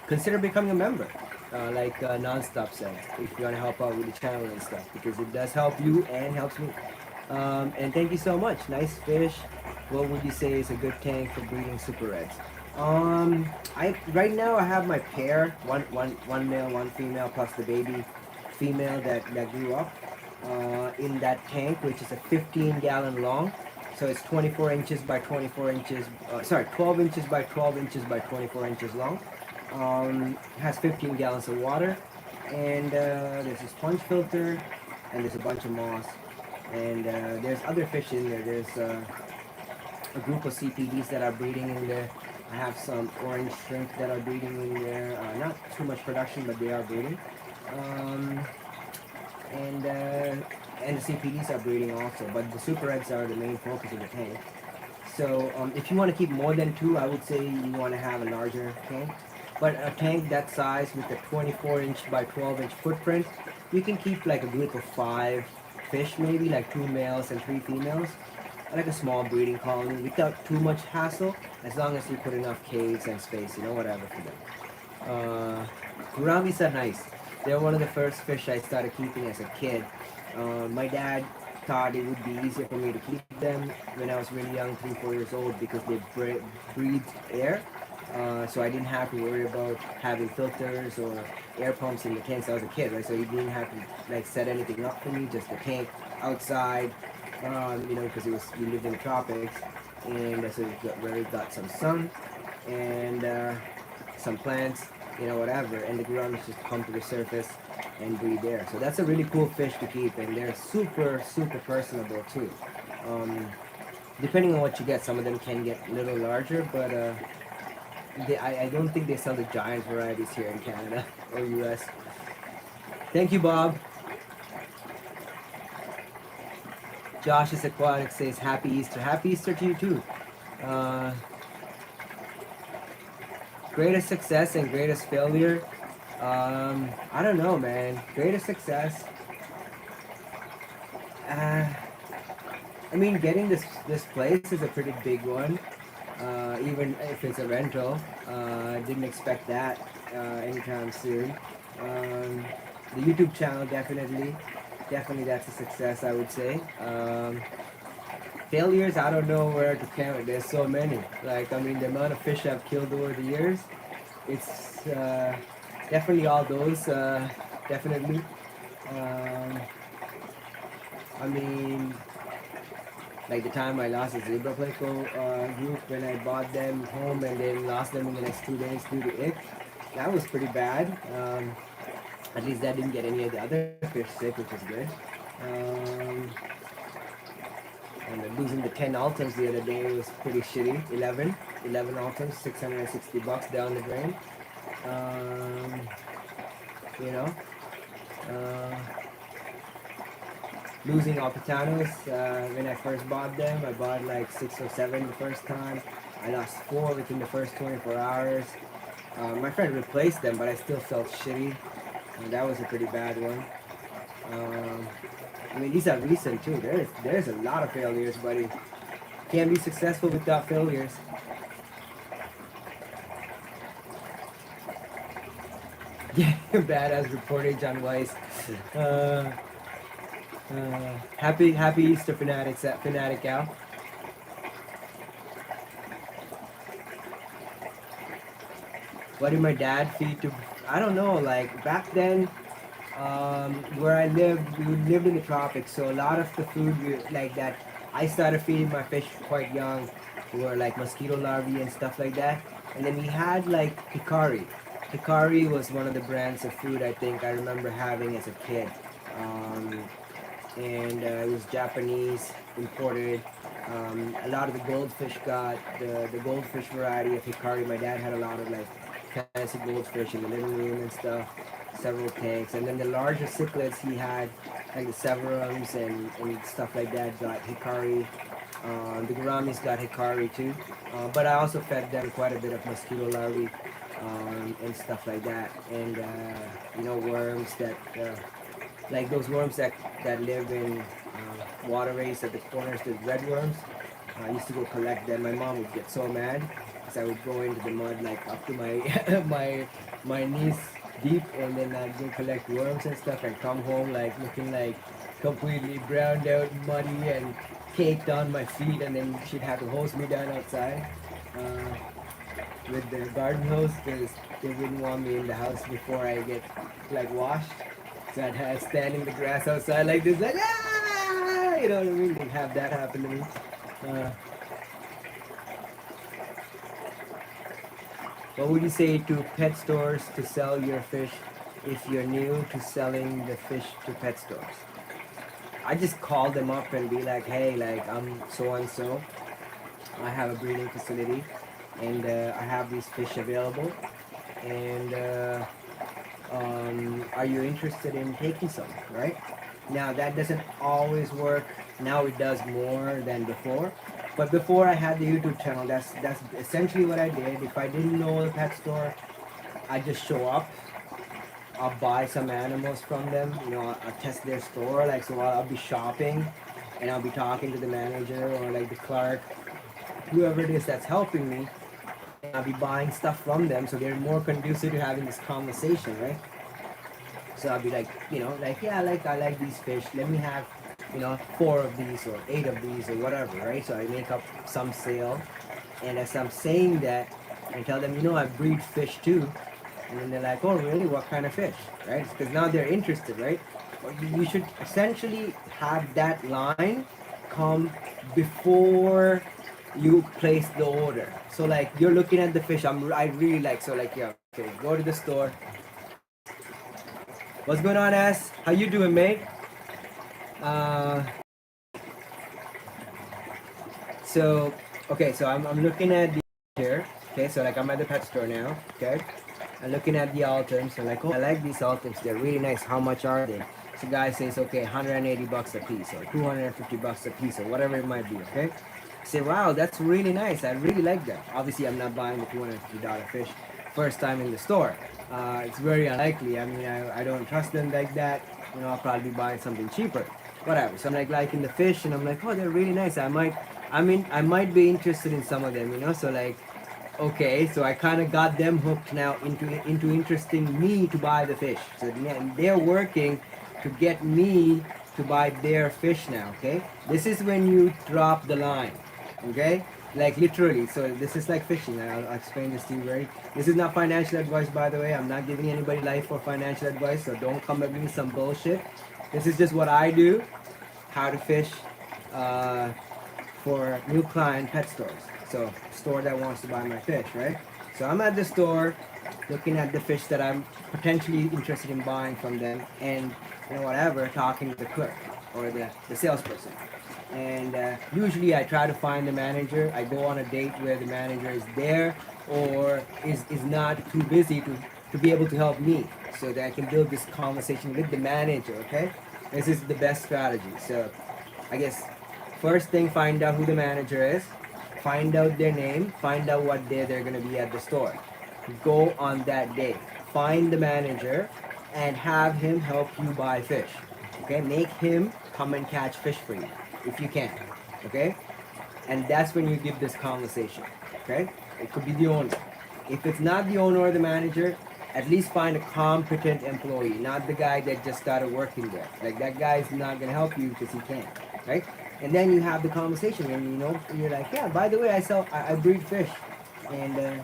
consider becoming a member, like Nonstop said, if you want to help out with the channel and stuff, because it does help you and helps me. And thank you so much. Nice fish. What would you say is a good tank for breeding super reds? I right now I have my pair, one male, one female, plus the baby female that grew up in that tank, which is a 15-gallon long. So it's 24 inches by 24 inches. 12 inches by 12 inches by 24 inches long. Has 15 gallons of water, and there's a sponge filter, and there's a bunch of moss, and there's other fish in there. There's a group of CPDs that are breeding in there. I have some orange shrimp that are breeding in there. Not too much production, but they are breeding. Um, and the CPDs are breeding also, but the super eggs are the main focus of the tank. So if you want to keep more than two, I would say you want to have a larger tank. But a tank that size with a 24-inch by 12-inch footprint, you can keep like a group of 5 fish, maybe like 2 males and 3 females, like a small breeding colony without too much hassle, as long as you put enough caves and space, whatever for them. Gurambis are nice. They're one of the first fish I started keeping as a kid. My dad thought it would be easier for me to keep them when I was really young, 3, 4 years old, because they breathe air. So I didn't have to worry about having filters or air pumps in the tanks. I was a kid, right? So he didn't have to like set anything up for me, just a tank outside, because we lived in the tropics, and so where it got some sun and some plants, whatever, and the ground just come to the surface and breathe air. So that's a really cool fish to keep, and they're super, super personable too. Um, depending on what you get, some of them can get a little larger, but I don't think they sell the giant varieties here in Canada or US. Thank you, Bob. Josh's Aquatic says Happy Easter. Happy Easter to you too. Uh, greatest success and greatest failure. I don't know, man. Greatest success. Uh, I mean, getting this place is a pretty big one. Even if it's a rental, didn't expect that anytime soon. Um, the YouTube channel definitely that's a success, I would say. Failures, I don't know where to count. There's so many. Like, I mean, the amount of fish I've killed over the years, it's definitely all those. Definitely. Um, I mean, like the time I lost a zebra pleco group when I bought them home and then lost them in the next 2 days due to ick. That was pretty bad. At least that didn't get any of the other fish sick, which was good. Um, and then losing the 10 ultims the other day was pretty shitty. 11 ultims, $660 down the drain. Um, you know, uh, losing Opitanos when I first bought them. I bought like 6 or 7 the first time. I lost 4 within the first 24 hours. My friend replaced them, but I still felt shitty. That was a pretty bad one. I mean, these are recent too. There's a lot of failures, buddy. Can't be successful without failures. Yeah, badass reportage on Weiss. Happy Easter, fanatics at Fanatic Al. What did my dad feed to? I don't know. Like back then, where I lived, we lived in the tropics, so a lot of the food like that, I started feeding my fish quite young, were like mosquito larvae and stuff like that. And then we had like hikari. Hikari was one of the brands of food I think I remember having as a kid. Um, and it was Japanese, imported. A lot of the goldfish got the goldfish variety of hikari. My dad had a lot of like fancy goldfish in the living room and stuff, several tanks. And then the larger cichlids he had, like the severums and stuff like that, got hikari. The gouramis got hikari too. But I also fed them quite a bit of mosquito larvae and stuff like that. And worms that like those worms that live in waterways at the corners, the red worms. I used to go collect them. My mom would get so mad because I would go into the mud like up to my my knees deep, and then I'd go collect worms and stuff and come home like looking like completely browned out, muddy, and caked on my feet, and then she'd have to hose me down outside with the garden hose because they wouldn't want me in the house before I get like washed. So I'd have stand in the grass outside like this, like ah, you know what I mean? They'd have that happen to me. Uh, what would you say to pet stores to sell your fish if you're new to selling the fish to pet stores? I just call them up and be like, hey, like I'm so and so. I have a breeding facility and I have these fish available. And are you interested in taking some, right? Now that doesn't always work. Now it does more than before. But before I had the YouTube channel, that's essentially what I did. If I didn't know the pet store, I just show up. I'll buy some animals from them. I'll test their store. Like so, I'll be shopping, and I'll be talking to the manager or like the clerk, whoever it is that's helping me. And I'll be buying stuff from them, so they're more conducive to having this conversation, right? So I'll be like, yeah, I like these fish. Let me have, 4 of these or 8 of these or whatever, right? So I make up some sale, and as I'm saying that, I tell them, I breed fish too, and then they're like, oh, really? What kind of fish, right? Because now they're interested, right? You should essentially have that line come before you place the order. So like you're looking at the fish, I really like, so like, yeah, okay, go to the store. What's going on, ass? How you doing, mate? So okay, so I'm looking at the here. Okay, so like I'm at the pet store now. Okay, I'm looking at the Ultims. I'm like, oh, I like these Ultims. They're really nice. How much are they? So guy says, okay, 180 bucks a piece, or 250 bucks a piece, or whatever it might be. Okay. I say, wow, that's really nice. I really like that. Obviously, I'm not buying the $250 fish first time in the store. It's very unlikely. I mean, I don't trust them like that. You know, I'll probably be buying something cheaper. Whatever. So I'm like liking the fish, and I'm like, oh, they're really nice. I might be interested in some of them. You know, so like, okay, so I kind of got them hooked now into interesting me to buy the fish. So they're working to get me to buy their fish now. Okay, this is when you drop the line. Okay, like literally. So this is like fishing. I'll explain this to you very. This is not financial advice, by the way. I'm not giving anybody life or financial advice. So don't come at me with some bullshit. This is just what I do. How to fish. Uh, for new client pet stores. So store that wants to buy my fish, right? So I'm at the store looking at the fish that I'm potentially interested in buying from them and you know whatever, talking to the clerk or the salesperson. And usually I try to find the manager. I go on a date where the manager is there or is not too busy to be able to help me so that I can build this conversation with the manager, okay? This is the best strategy. So I guess first thing, find out who the manager is, find out their name, find out what day they're gonna be at the store. Go on that day, find the manager, and have him help you buy fish. Okay, make him come and catch fish for you if you can. Okay, and that's when you give this conversation. Okay, it could be the owner. If it's not the owner or the manager, at least find a competent employee, not the guy that just started working there. Like that guy is not gonna help you because he can't, right? And then you have the conversation, and you know you're like, yeah. By the way, I breed fish, and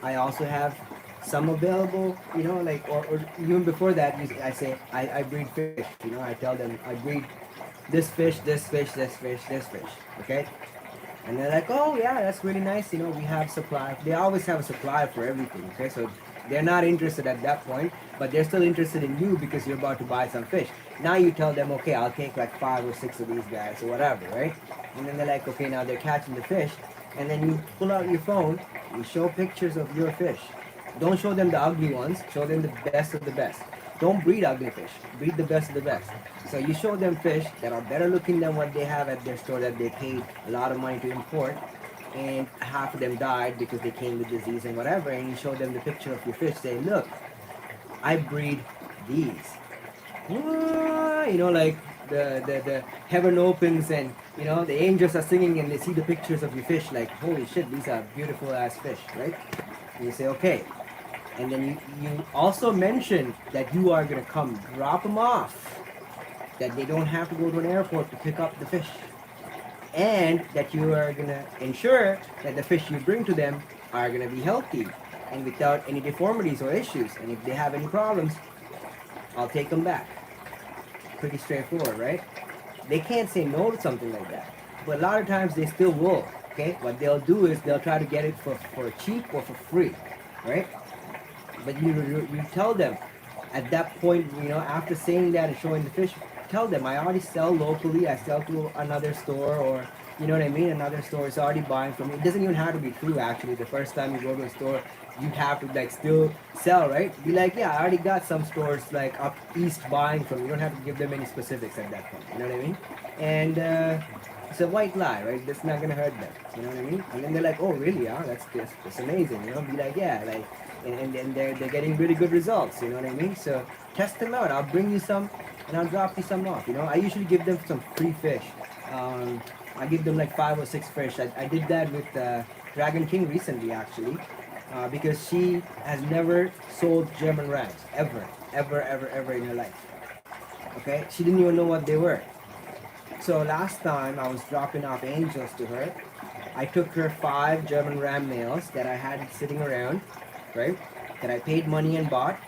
I also have some available. You know, like or even before that, I say I breed fish. You know, I tell them I breed this fish, this fish, this fish, this fish. Okay, and they're like, oh yeah, that's really nice. You know, we have supply. They always have a supply for everything. Okay, so they're not interested at that point, but they're still interested in you because you're about to buy some fish. Now you tell them, okay, I'll take like 5 or 6 of these guys or whatever, right? And then they're like, okay, now they're catching the fish. And then you pull out your phone, you show pictures of your fish. Don't show them the ugly ones, show them the best of the best. Don't breed ugly fish, breed the best of the best. So you show them fish that are better looking than what they have at their store that they paid a lot of money to import, and half of them died because they came with disease and whatever, and you show them the picture of your fish saying, look, I breed these. You know, like the heaven opens and you know the angels are singing and they see the pictures of your fish like, holy shit, these are beautiful ass fish, right? And you say, okay. And then you also mention that you are going to come drop them off, that they don't have to go to an airport to pick up the fish, and that you are going to ensure that the fish you bring to them are going to be healthy and without any deformities or issues. And if they have any problems, I'll take them back. Pretty straightforward, right? They can't say no to something like that. But a lot of times they still will, okay? What they'll do is they'll try to get it for cheap or for free, right? But you tell them at that point, you know, after saying that and showing the fish, tell them I already sell locally. I sell to another store, or you know what I mean. Another store is already buying from me. It doesn't even have to be true. Actually, the first time you go to a store, you have to like still sell, right? Be like, yeah, I already got some stores like up east buying from me. You don't have to give them any specifics at that point. You know what I mean? And it's a white lie, right? That's not gonna hurt them. You know what I mean? And then they're like, oh, really? Huh? That's amazing. You know? Be like, yeah, like. And they're getting really good results, you know what I mean? So test them out. I'll bring you some and I'll drop you some off, you know? I usually give them some free fish. I give them like 5 or 6 fish. I did that with Dragon King recently, actually, because she has never sold German rams, ever in her life. Okay? She didn't even know what they were. So last time I was dropping off angels to her, I took her 5 German ram males that I had sitting around, right? That I paid money and bought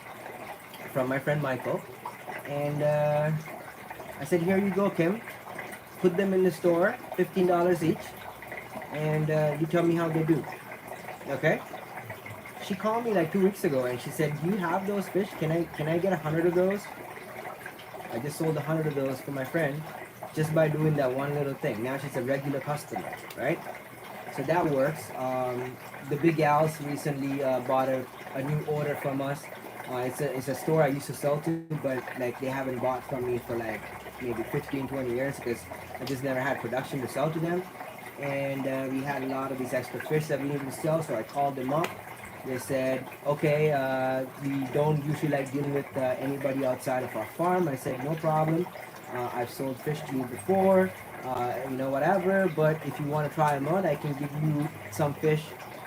from my friend Michael. And I said, here you go, Kim. Put them in the store, $15 each. And you tell me how they do. Okay? She called me like 2 weeks ago and she said, you have those fish? Can I get 100 of those? I just sold 100 of those for my friend. just by doing that one little thing. Now she's a regular customer, right? So that works. The Big Al's recently bought a new order from us. It's a store I used to sell to, but like they haven't bought from me for like maybe 15, 20 years because I just never had production to sell to them. And we had a lot of these extra fish that we needed to sell, so I called them up. They said, okay, we don't usually like dealing with anybody outside of our farm. I said, no problem. I've sold fish to you before, whatever. But if you want to try them out, I can give you some fish,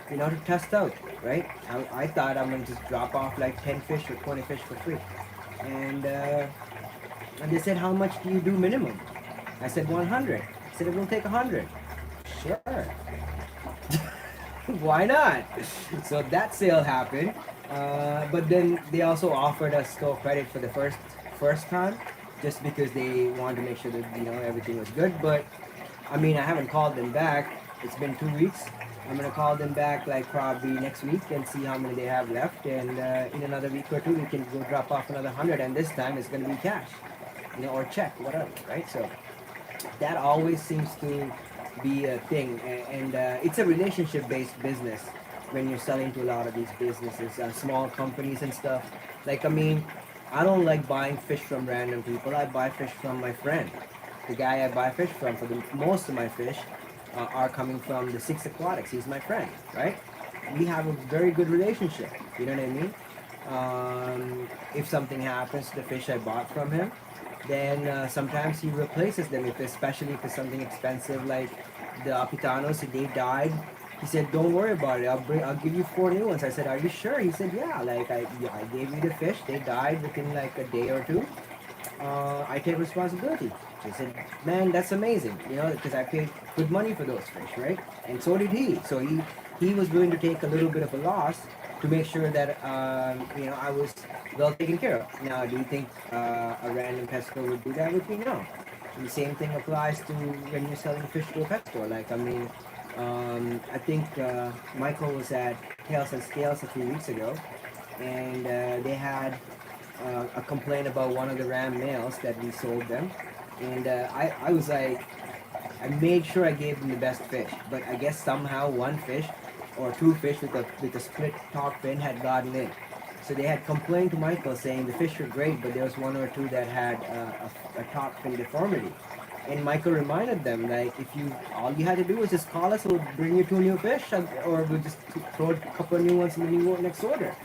to test out, right? I thought I'm gonna just drop off like 10 fish or 20 fish for free. And, uh, and they said, how much do you do minimum? I said 100. I said, we'll take 100. Sure. Why not? So that sale happened. But then they also offered us store credit for the first time, just because they wanted to make sure that everything was good. But I mean, I haven't called them back. It's been 2 weeks. I'm gonna call them back like probably next week and see how many they have left. And in another week or two, we can go drop off another 100. And this time it's gonna be cash, or check, whatever, right? So that always seems to be a thing, and it's a relationship-based business when you're selling to a lot of these businesses, small companies and stuff. Like, I mean, I don't like buying fish from random people. I buy fish from my friend, the guy I buy fish from. For the most of my fish are coming from the Six Aquatics. He's my friend, right? We have a very good relationship. You know what I mean? If something happens to the fish I bought from him, then sometimes he replaces them, especially if it's something expensive like the Apitanos. If they died, he said, don't worry about it, I'll give you 4 new ones. I said, are you sure? He said, yeah, like I gave you the fish, they died within like a day or two. I take responsibility. So I said, man, that's amazing, because I paid good money for those fish, right? And so did he. So he was willing to take a little bit of a loss to make sure that I was well taken care of. Now, do you think a random pet store would do that with me? No. And the same thing applies to when you're selling fish to a pet store. Like, I mean, I think Michael was at Tails and Scales a few weeks ago, and they had a complaint about one of the ram males that we sold them. And I was like, I made sure I gave them the best fish, but I guess somehow one fish or two fish with a split top fin had gotten in. So they had complained to Michael saying the fish were great, but there was one or two that had a top fin deformity. And Michael reminded them, like, if you all you had to do was just call us, we'll bring you 2 new fish, or we'll just throw a couple of new ones in the next order.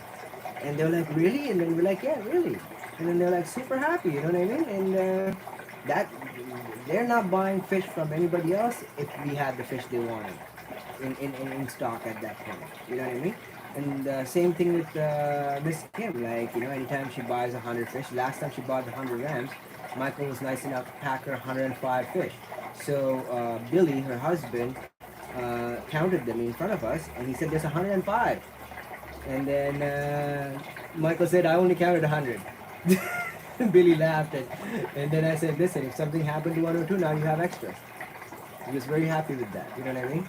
And they're like, really? And then we're like, yeah, really. And then they're like super happy, you know what I mean? And that they're not buying fish from anybody else if we had the fish they wanted in stock at that point. You know what I mean? And same thing with Miss Kim. Like, anytime she buys 100 fish, last time she bought 100 rams, Michael was nice enough to pack her 105 fish. So Billy, her husband, counted them in front of us, and he said there's 105. And then Michael said, I only counted 100. Billy laughed, and then I said, listen, if something happened to one or two, now you have extras. He was very happy with that, you know what I mean?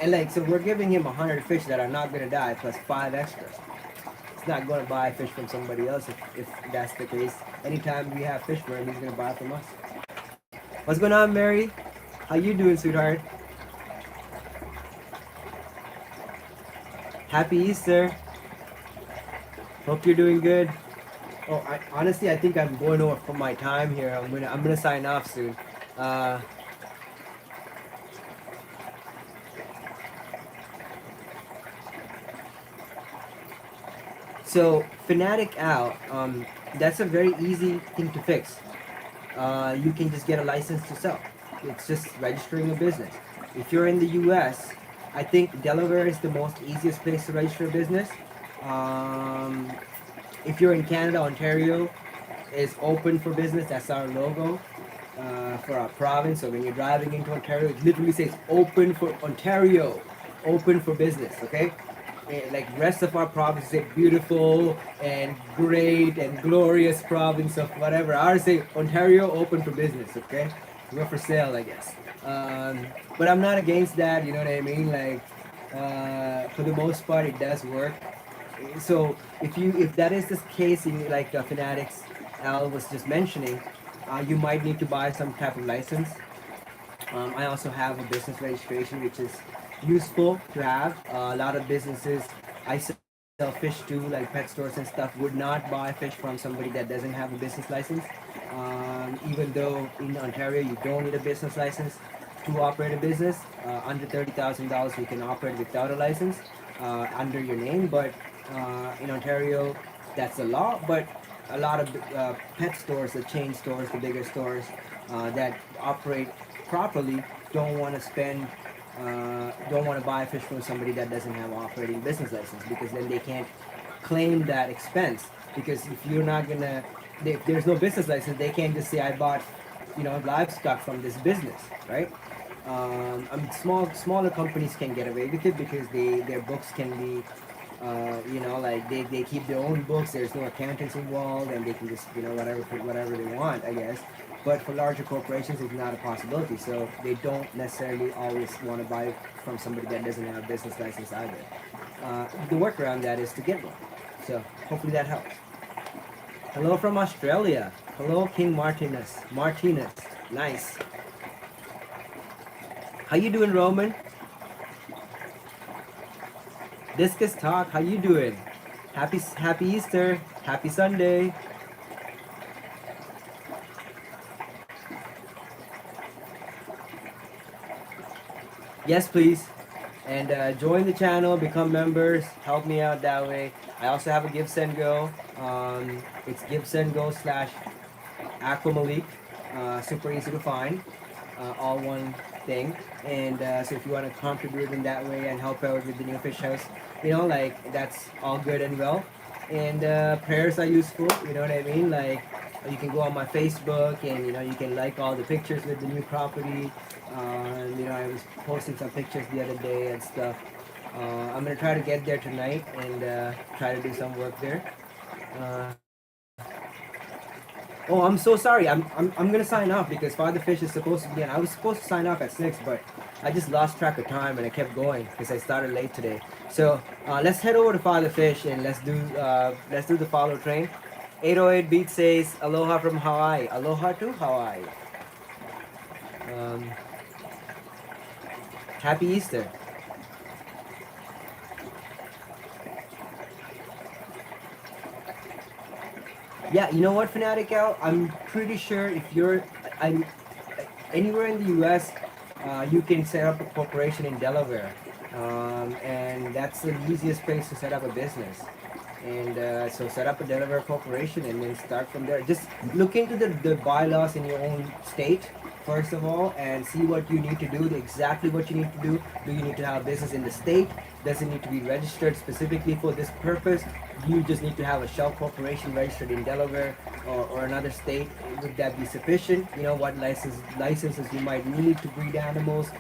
And like, so we're giving him 100 fish that are not going to die plus 5 extras. He's not going to buy fish from somebody else if that's the case. Anytime we have fish for him, he's going to buy from us. What's going on, Mary? How you doing, sweetheart? Happy Easter. Hope you're doing good. Oh, honestly, I think I'm going over for my time here. I'm gonna sign off soon. So Fanatic Al, that's a very easy thing to fix. You can just get a license to sell. It's just registering a business. If you're in the U.S., I think Delaware is the most easiest place to register a business. If you're in Canada, Ontario is open for business. That's our logo for our province. So when you're driving into Ontario, it literally says open for Ontario, open for business. Okay, like rest of our province say beautiful and great and glorious province of whatever. Ours say Ontario, open for business. Okay, we're for sale, I guess. But I'm not against that. You know what I mean? Like for the most part, it does work. So if that is the case in like Fanatics Al was just mentioning, You might need to buy some type of license. I also have a business registration, which is useful to have. A lot of businesses I sell fish to, like pet stores and stuff, would not buy fish from somebody that doesn't have a business license. Even though in Ontario you don't need a business license to operate a business, under $30,000 you can operate without a license under your name. But in Ontario, that's the law. But a lot of pet stores, the chain stores, the bigger stores that operate properly don't want to buy fish from somebody that doesn't have operating business license, because then they can't claim that expense. Because if you're not gonna, if there's no business license, they can't just say I bought, livestock from this business, right? Smaller companies can get away with it because their books can be, like they keep their own books. There's no accountants involved, and they can just whatever they want, I guess. But for larger corporations, it's not a possibility. So they don't necessarily always want to buy from somebody that doesn't have a business license either. The workaround that is to get one. So hopefully that helps. Hello from Australia. Hello, King Martinez. Martinez. Nice. How you doing, Roman? Discus Talk. How you doing? Happy Easter. Happy Sunday. Yes, please. And join the channel, become members, help me out that way. I also have a Give Send Go. It's Give Send Go slash Aquamalik. Super easy to find. All one thing. And so if you want to contribute in that way and help out with the new fish house, that's all good and well. And prayers are useful, you know what I mean? Like, you can go on my Facebook and you can like all the pictures with the new property. I was posting some pictures the other day and stuff. I'm gonna try to get there tonight and try to do some work there. Uh, oh, I'm so sorry. I'm gonna sign off because Father Fish is supposed to be in. I was supposed to sign off at 6, but I just lost track of time and I kept going because I started late today. So let's head over to Father Fish and let's do the follow train. 808 Beat says aloha from Hawaii. Aloha to Hawaii. Um, Happy Easter. Yeah, you know what, Fanatic Al? I'm pretty sure if I'm anywhere in the U.S., you can set up a corporation in Delaware, and that's the easiest place to set up a business. And so set up a Delaware corporation and then start from there. Just look into the bylaws in your own state first of all and see what you need to do, exactly what you need to do. Do you need to have a business in the state? Does it need to be registered specifically for this purpose? You just need to have a shell corporation registered in Delaware or another state. Would that be sufficient? What licenses you might need to breed animals.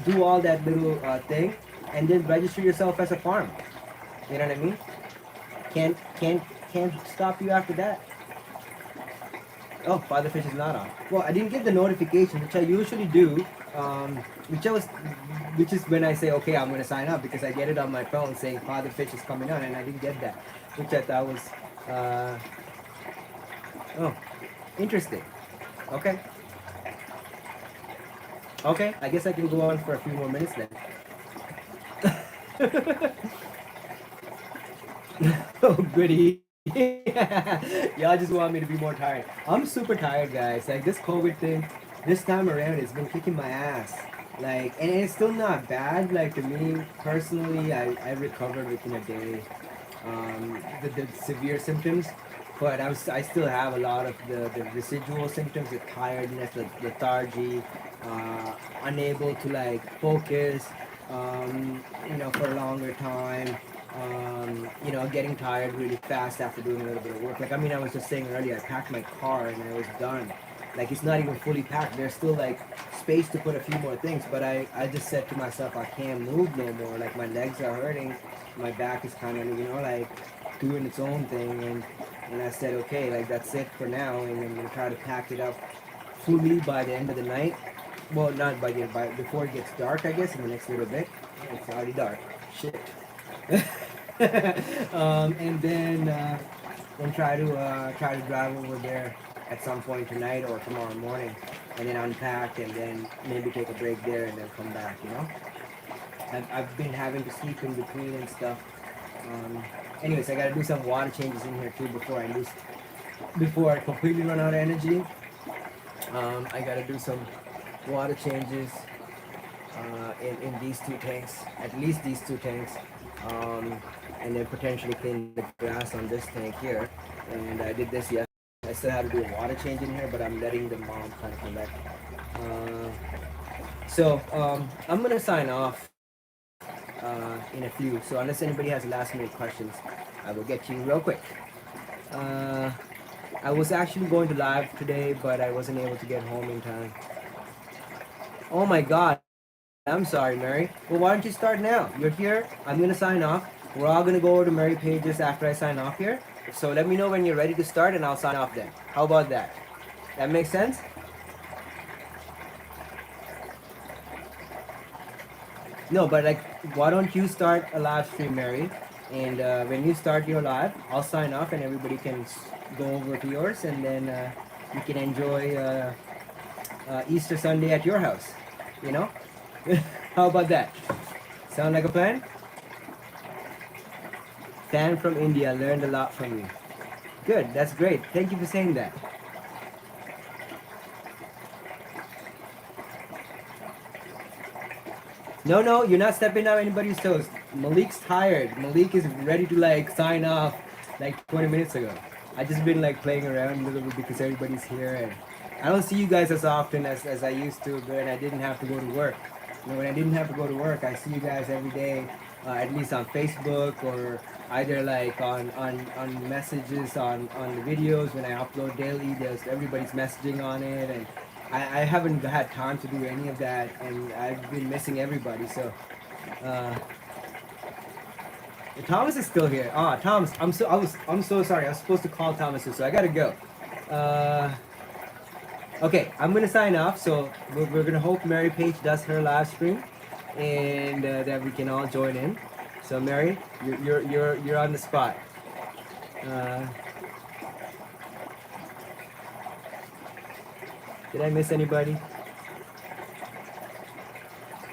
Do all that little thing and then register yourself as a farm. You know what I mean? Can't stop you after that. Oh, Father Fish is not on. Well, I didn't get the notification, which I usually do. Which is when I say, okay, I'm gonna sign up, because I get it on my phone saying Father Fish is coming on, and I didn't get that, which I thought was, oh, interesting. Okay. Okay, I guess I can go on for a few more minutes then. Oh, goody. Y'all just want me to be more tired. I'm super tired, guys. Like, this COVID thing, this time around, it's been kicking my ass. Like, and it's still not bad. Like, to me personally, I recovered within a day. The severe symptoms, but I still have a lot of the residual symptoms, the tiredness, the lethargy, unable to like focus, for a longer time. Getting tired really fast after doing a little bit of work. Like, I was just saying earlier, I packed my car and I was done. Like, it's not even fully packed. There's still like space to put a few more things, but I just said to myself, I can't move no more. Like, my legs are hurting, my back is kind of, like doing its own thing, and I said, okay, like, that's it for now, and I'm gonna try to pack it up fully by the end of the night. Well, not by before it gets dark, I guess, in the next little bit. It's already dark. Shit. And then try to drive over there at some point tonight or tomorrow morning, and then unpack and then maybe take a break there and then come back. I've been having to sleep in between and stuff. Anyways, I gotta do some water changes in here too before I completely run out of energy. I gotta do some water changes in these two tanks, at least these two tanks, and then potentially clean the grass on this tank here. And I did this yesterday. I still have to do a water change in here, but I'm letting the mom kind of come back. So I'm gonna sign off in a few. So unless anybody has last minute questions, I will get to you real quick. I was actually going to live today, but I wasn't able to get home in time. Oh my God. I'm sorry, Mary. Well, why don't you start now? You're here. I'm going to sign off. We're all going to go over to Mary Pages after I sign off here. So let me know when you're ready to start and I'll sign off then. How about that? That makes sense? No, but like, why don't you start a live stream, Mary? And when you start your live, I'll sign off and everybody can go over to yours and then you can enjoy Easter Sunday at your house. You know? How about that? Sound like a plan? Fan from India, learned a lot from you. Good, that's great. Thank you for saying that. No, you're not stepping on anybody's toes. Malik's tired. Malik is ready to like sign off like 20 minutes ago. I just been like playing around a little bit because everybody's here and I don't see you guys as often as I used to when I didn't have to go to work. When I didn't have to go to work, I see you guys every day, at least on Facebook or either like on messages on the videos when I upload daily. There's everybody's messaging on it, and I haven't had time to do any of that, and I've been missing everybody. So Thomas is still here. Thomas, I'm so sorry. I was supposed to call Thomas, so I gotta go. Okay, I'm gonna sign off. So we're gonna hope Mary Page does her live stream, and that we can all join in. So Mary, you're on the spot. Did I miss anybody?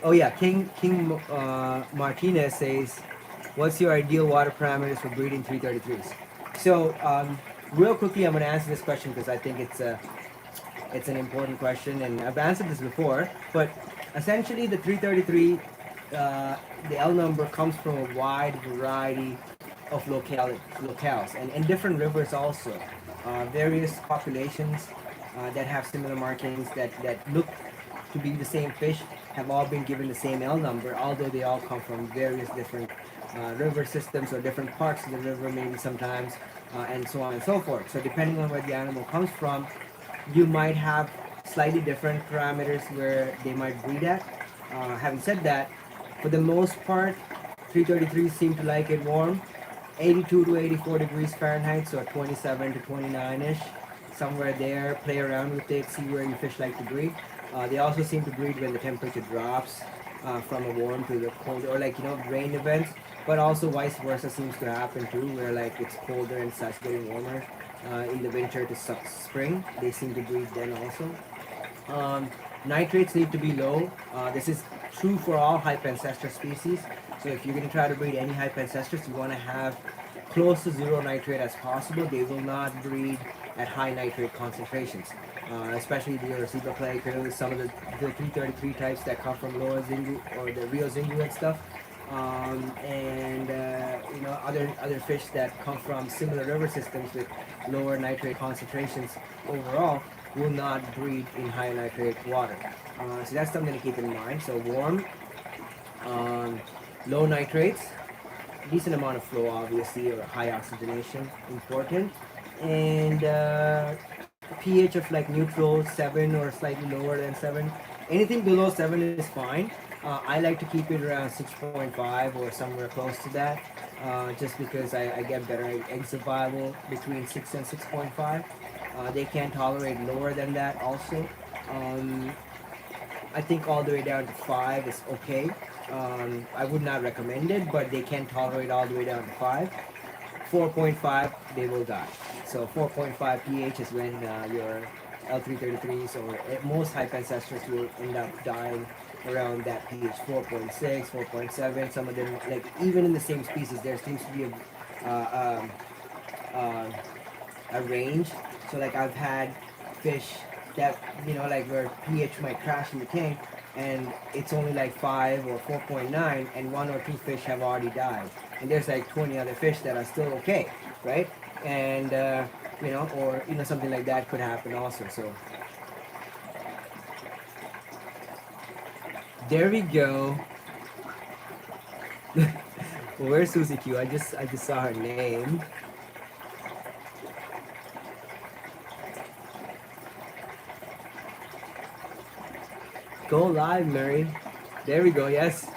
Oh yeah, King Martinez says, "What's your ideal water parameters for breeding 333s?" So real quickly, I'm gonna answer this question because I think it's an important question, and I've answered this before, but essentially the 333, the L number comes from a wide variety of locales and different rivers also. Various populations that have similar markings that look to be the same fish have all been given the same L number, although they all come from various different river systems or different parts of the river maybe sometimes, and so on and so forth. So depending on where the animal comes from, you might have slightly different parameters where they might breed at. Having said that, for the most part, 333s seem to like it warm, 82 to 84 degrees Fahrenheit, so 27 to 29-ish, somewhere there. Play around with it, see where your fish like to breed. They also seem to breed when the temperature drops from a warm to the cold, or like rain events. But also vice versa seems to happen too, where like it's colder and starts getting warmer in the winter to spring. They seem to breed then also. Nitrates need to be low. This is true for all hypancestor species. So if you're going to try to breed any hypancestors, you want to have close to zero nitrate as possible. They will not breed at high nitrate concentrations, especially the zebra plague, some of the 333 types that come from lower Zingu or the Rio Zingu and stuff. And other fish that come from similar river systems with lower nitrate concentrations overall will not breed in high nitrate water. So that's something to keep in mind. So warm, low nitrates, decent amount of flow obviously, or high oxygenation, important, and pH of like neutral 7 or slightly lower than 7. Anything below 7 is fine. I like to keep it around 6.5 or somewhere close to that, just because I get better egg survival between 6 and 6.5. They can tolerate lower than that also. I think all the way down to 5 is okay. I would not recommend it, but they can tolerate all the way down to 5. 4.5, they will die. So 4.5 pH is when your L333s or most hype ancestors will end up dying around that pH 4.6, 4.7. Some of them, like even in the same species, there seems to be uh, um, uh, a range. So like I've had fish that like where pH might crash in the tank, and it's only like 5 or 4.9, and one or two fish have already died, and there's like 20 other fish that are still okay, right? And or something like that could happen also. So there we go. Where's Susie Q? I just saw her name. Go live, Mary. There we go. Yes.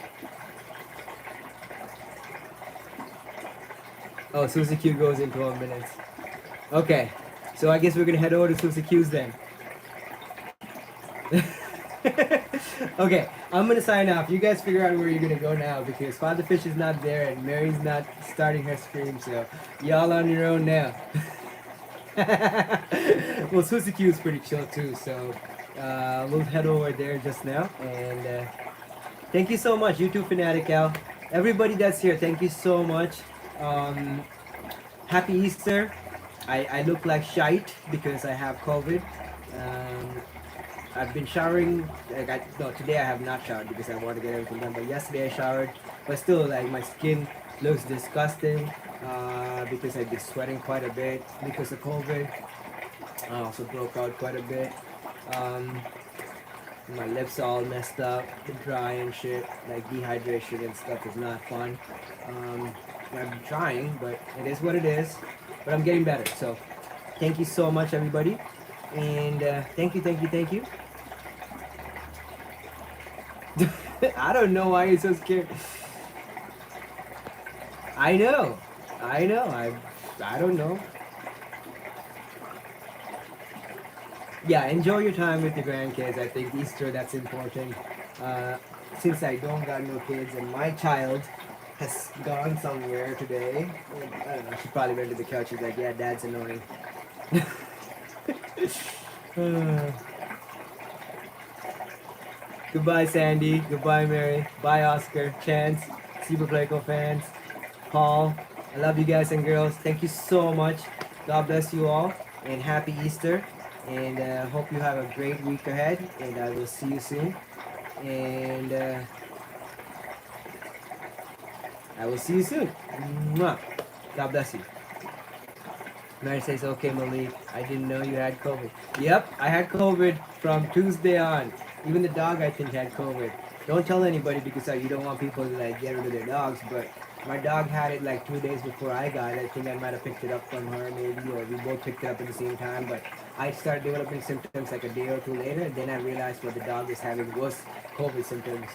Oh, Susie Q goes in 12 minutes. Okay. So I guess we're gonna head over to Susie Q's then. Okay, I'm gonna sign off. You guys figure out where you're gonna go now because Father Fish is not there and Mary's not starting her stream, so y'all on your own now. Well, Susie Q is pretty chill too, so we'll head over there just now. And thank you so much, YouTube Fanatic Al. Everybody that's here, thank you so much. Happy Easter. I look like shite because I have COVID. I've been showering. No, today I have not showered because I want to get everything done. But yesterday I showered. But still, like my skin looks disgusting because I've been sweating quite a bit because of COVID. I also broke out quite a bit. Um, my lips all messed up, dry and shit. Like dehydration and stuff is not fun. I'm trying, but it is what it is. But I'm getting better. So thank you so much, everybody. And thank you. I don't know why you're so scared. I know. I don't know. Yeah, enjoy your time with your grandkids. I think Easter, that's important. Since I don't got no kids and my child has gone somewhere today, I don't know, she probably went to the couch. She's like, yeah, dad's annoying. Goodbye, Sandy. Goodbye, Mary. Bye, Oscar. Chance. Super Playco fans. Paul. I love you guys and girls. Thank you so much. God bless you all. And happy Easter. And hope you have a great week ahead. And I will see you soon. And I will see you soon. Mwah. God bless you. Mary says, okay, Malik, I didn't know you had COVID. Yep, I had COVID from Tuesday on. Even the dog, I think, had COVID. Don't tell anybody because you don't want people to like get rid of their dogs. But my dog had it like 2 days before I got it. I think I might have picked it up from her maybe, or we both picked it up at the same time. But I started developing symptoms like a day or two later. And then I realized what the dog was having was COVID symptoms.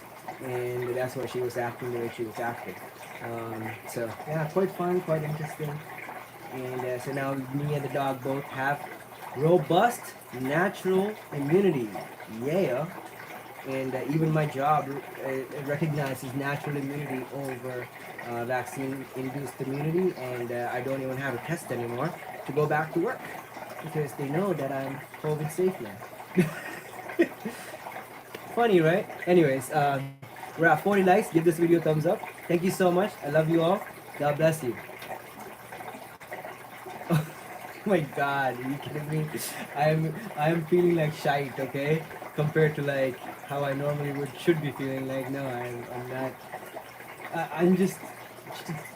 And that's why she was acting the way she was acting. So yeah, quite fun, quite interesting. And so now me and the dog both have robust natural immunity. Yeah. And even my job recognizes natural immunity over vaccine-induced immunity, and I don't even have a test anymore to go back to work because they know that I'm COVID safe now. Funny, right? Anyways, we're at 40 likes. Give this video a thumbs up. Thank you so much. I love you all. God bless you. Oh my God, are you kidding me? I'm feeling like shite, okay? Compared to like how I normally should be feeling like. No, I'm not. I'm just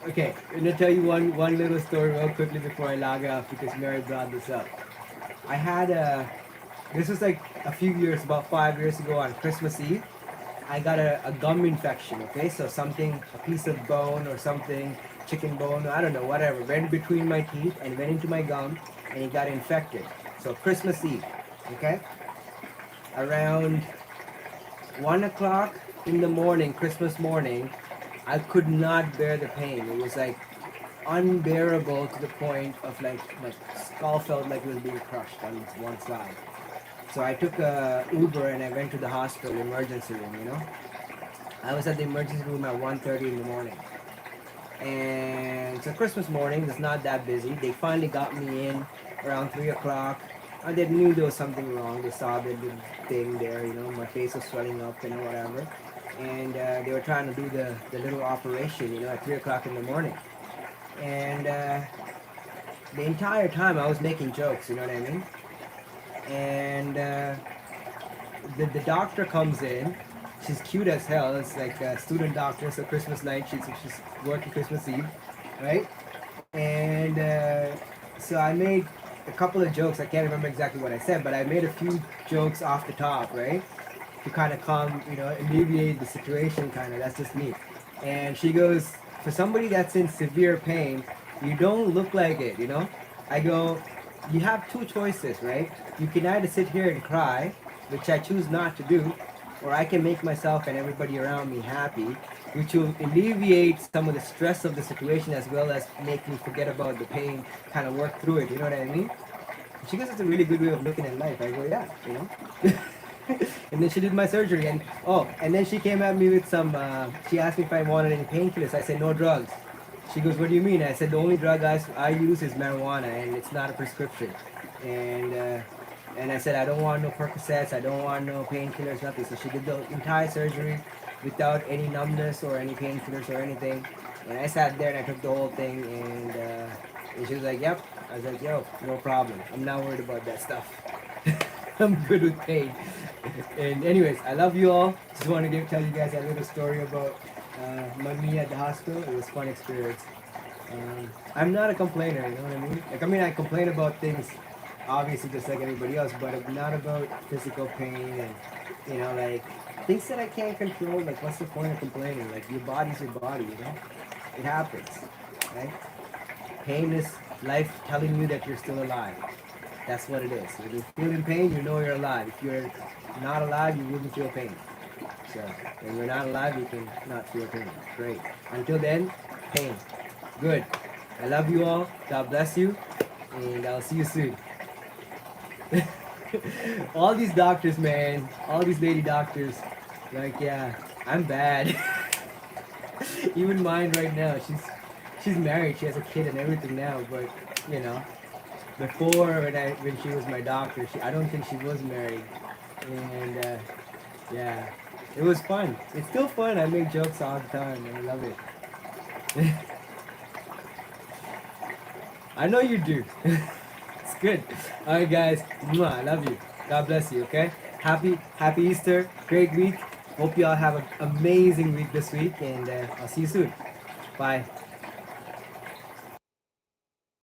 okay. I'm gonna tell you one little story real quickly before I log off because Mary brought this up. I had this was like a few years, about 5 years ago on Christmas Eve. I got a gum infection. Okay, so something, a piece of bone or something, chicken bone, I don't know, whatever, went between my teeth and went into my gum, and it got infected. So Christmas Eve, okay, around 1 o'clock in the morning, Christmas morning, I could not bear the pain. It was like unbearable to the point of like my skull felt like it was being crushed on one side. So I took a Uber and I went to the hospital emergency room, you know. I was at the emergency room at 1:30 in the morning. And it's a Christmas morning. It's not that busy. They finally got me in around 3 o'clock. They knew there was something wrong. They saw the little thing there. My face was swelling up and whatever. And they were trying to do the little operation. At 3 o'clock in the morning. And the entire time I was making jokes. You know what I mean? And the doctor comes in. She's cute as hell. It's like a student doctor. So Christmas night, she's working Christmas Eve, right? And so I made a couple of jokes. I can't remember exactly what I said, but I made a few jokes off the top, right? To kind of alleviate the situation, kind of. That's just me. And she goes, for somebody that's in severe pain, you don't look like it. I go, you have two choices, right? You can either sit here and cry, which I choose not to do, or I can make myself and everybody around me happy, which will alleviate some of the stress of the situation as well as make me forget about the pain, kind of work through it, you know what I mean? She goes, it's a really good way of looking at life. I go, yeah. And then she did my surgery, and then she came at me with she asked me if I wanted any painkillers. I said, no drugs. She goes, what do you mean? I said, the only drug I use is marijuana, and it's not a prescription. And I said, I don't want no Percocets, I don't want no painkillers, nothing. So she did the entire surgery without any numbness or any painkillers or anything. And I sat there and I took the whole thing, and she was like, yep. I was like, yo, no problem. I'm not worried about that stuff. I'm good with pain. And anyways, I love you all. Just want to tell you guys a little story about me at the hospital. It was a fun experience. I'm not a complainer, you know what I mean? I complain about things, obviously just like everybody else, but not about physical pain and, things that I can't control. Like, what's the point of complaining? Like, your body's your body. It happens, right? Pain is life telling you that you're still alive. That's what it is. If you're feeling pain, you know you're alive. If you're not alive, you wouldn't feel pain. So, when you're not alive, you can not feel pain. Great. Until then, pain. Good. I love you all. God bless you. And I'll see you soon. All these doctors, man. All these lady doctors. Like, yeah, I'm bad. Even mine right now. She's married. She has a kid and everything now. But, before when she was my doctor, I don't think she was married. And, yeah. It was fun. It's still fun. I make jokes all the time, and I love it. I know you do. It's good. Alright, guys. Mwah, I love you. God bless you, okay? Happy Easter. Great week. Hope you all have an amazing week this week, and I'll see you soon. Bye.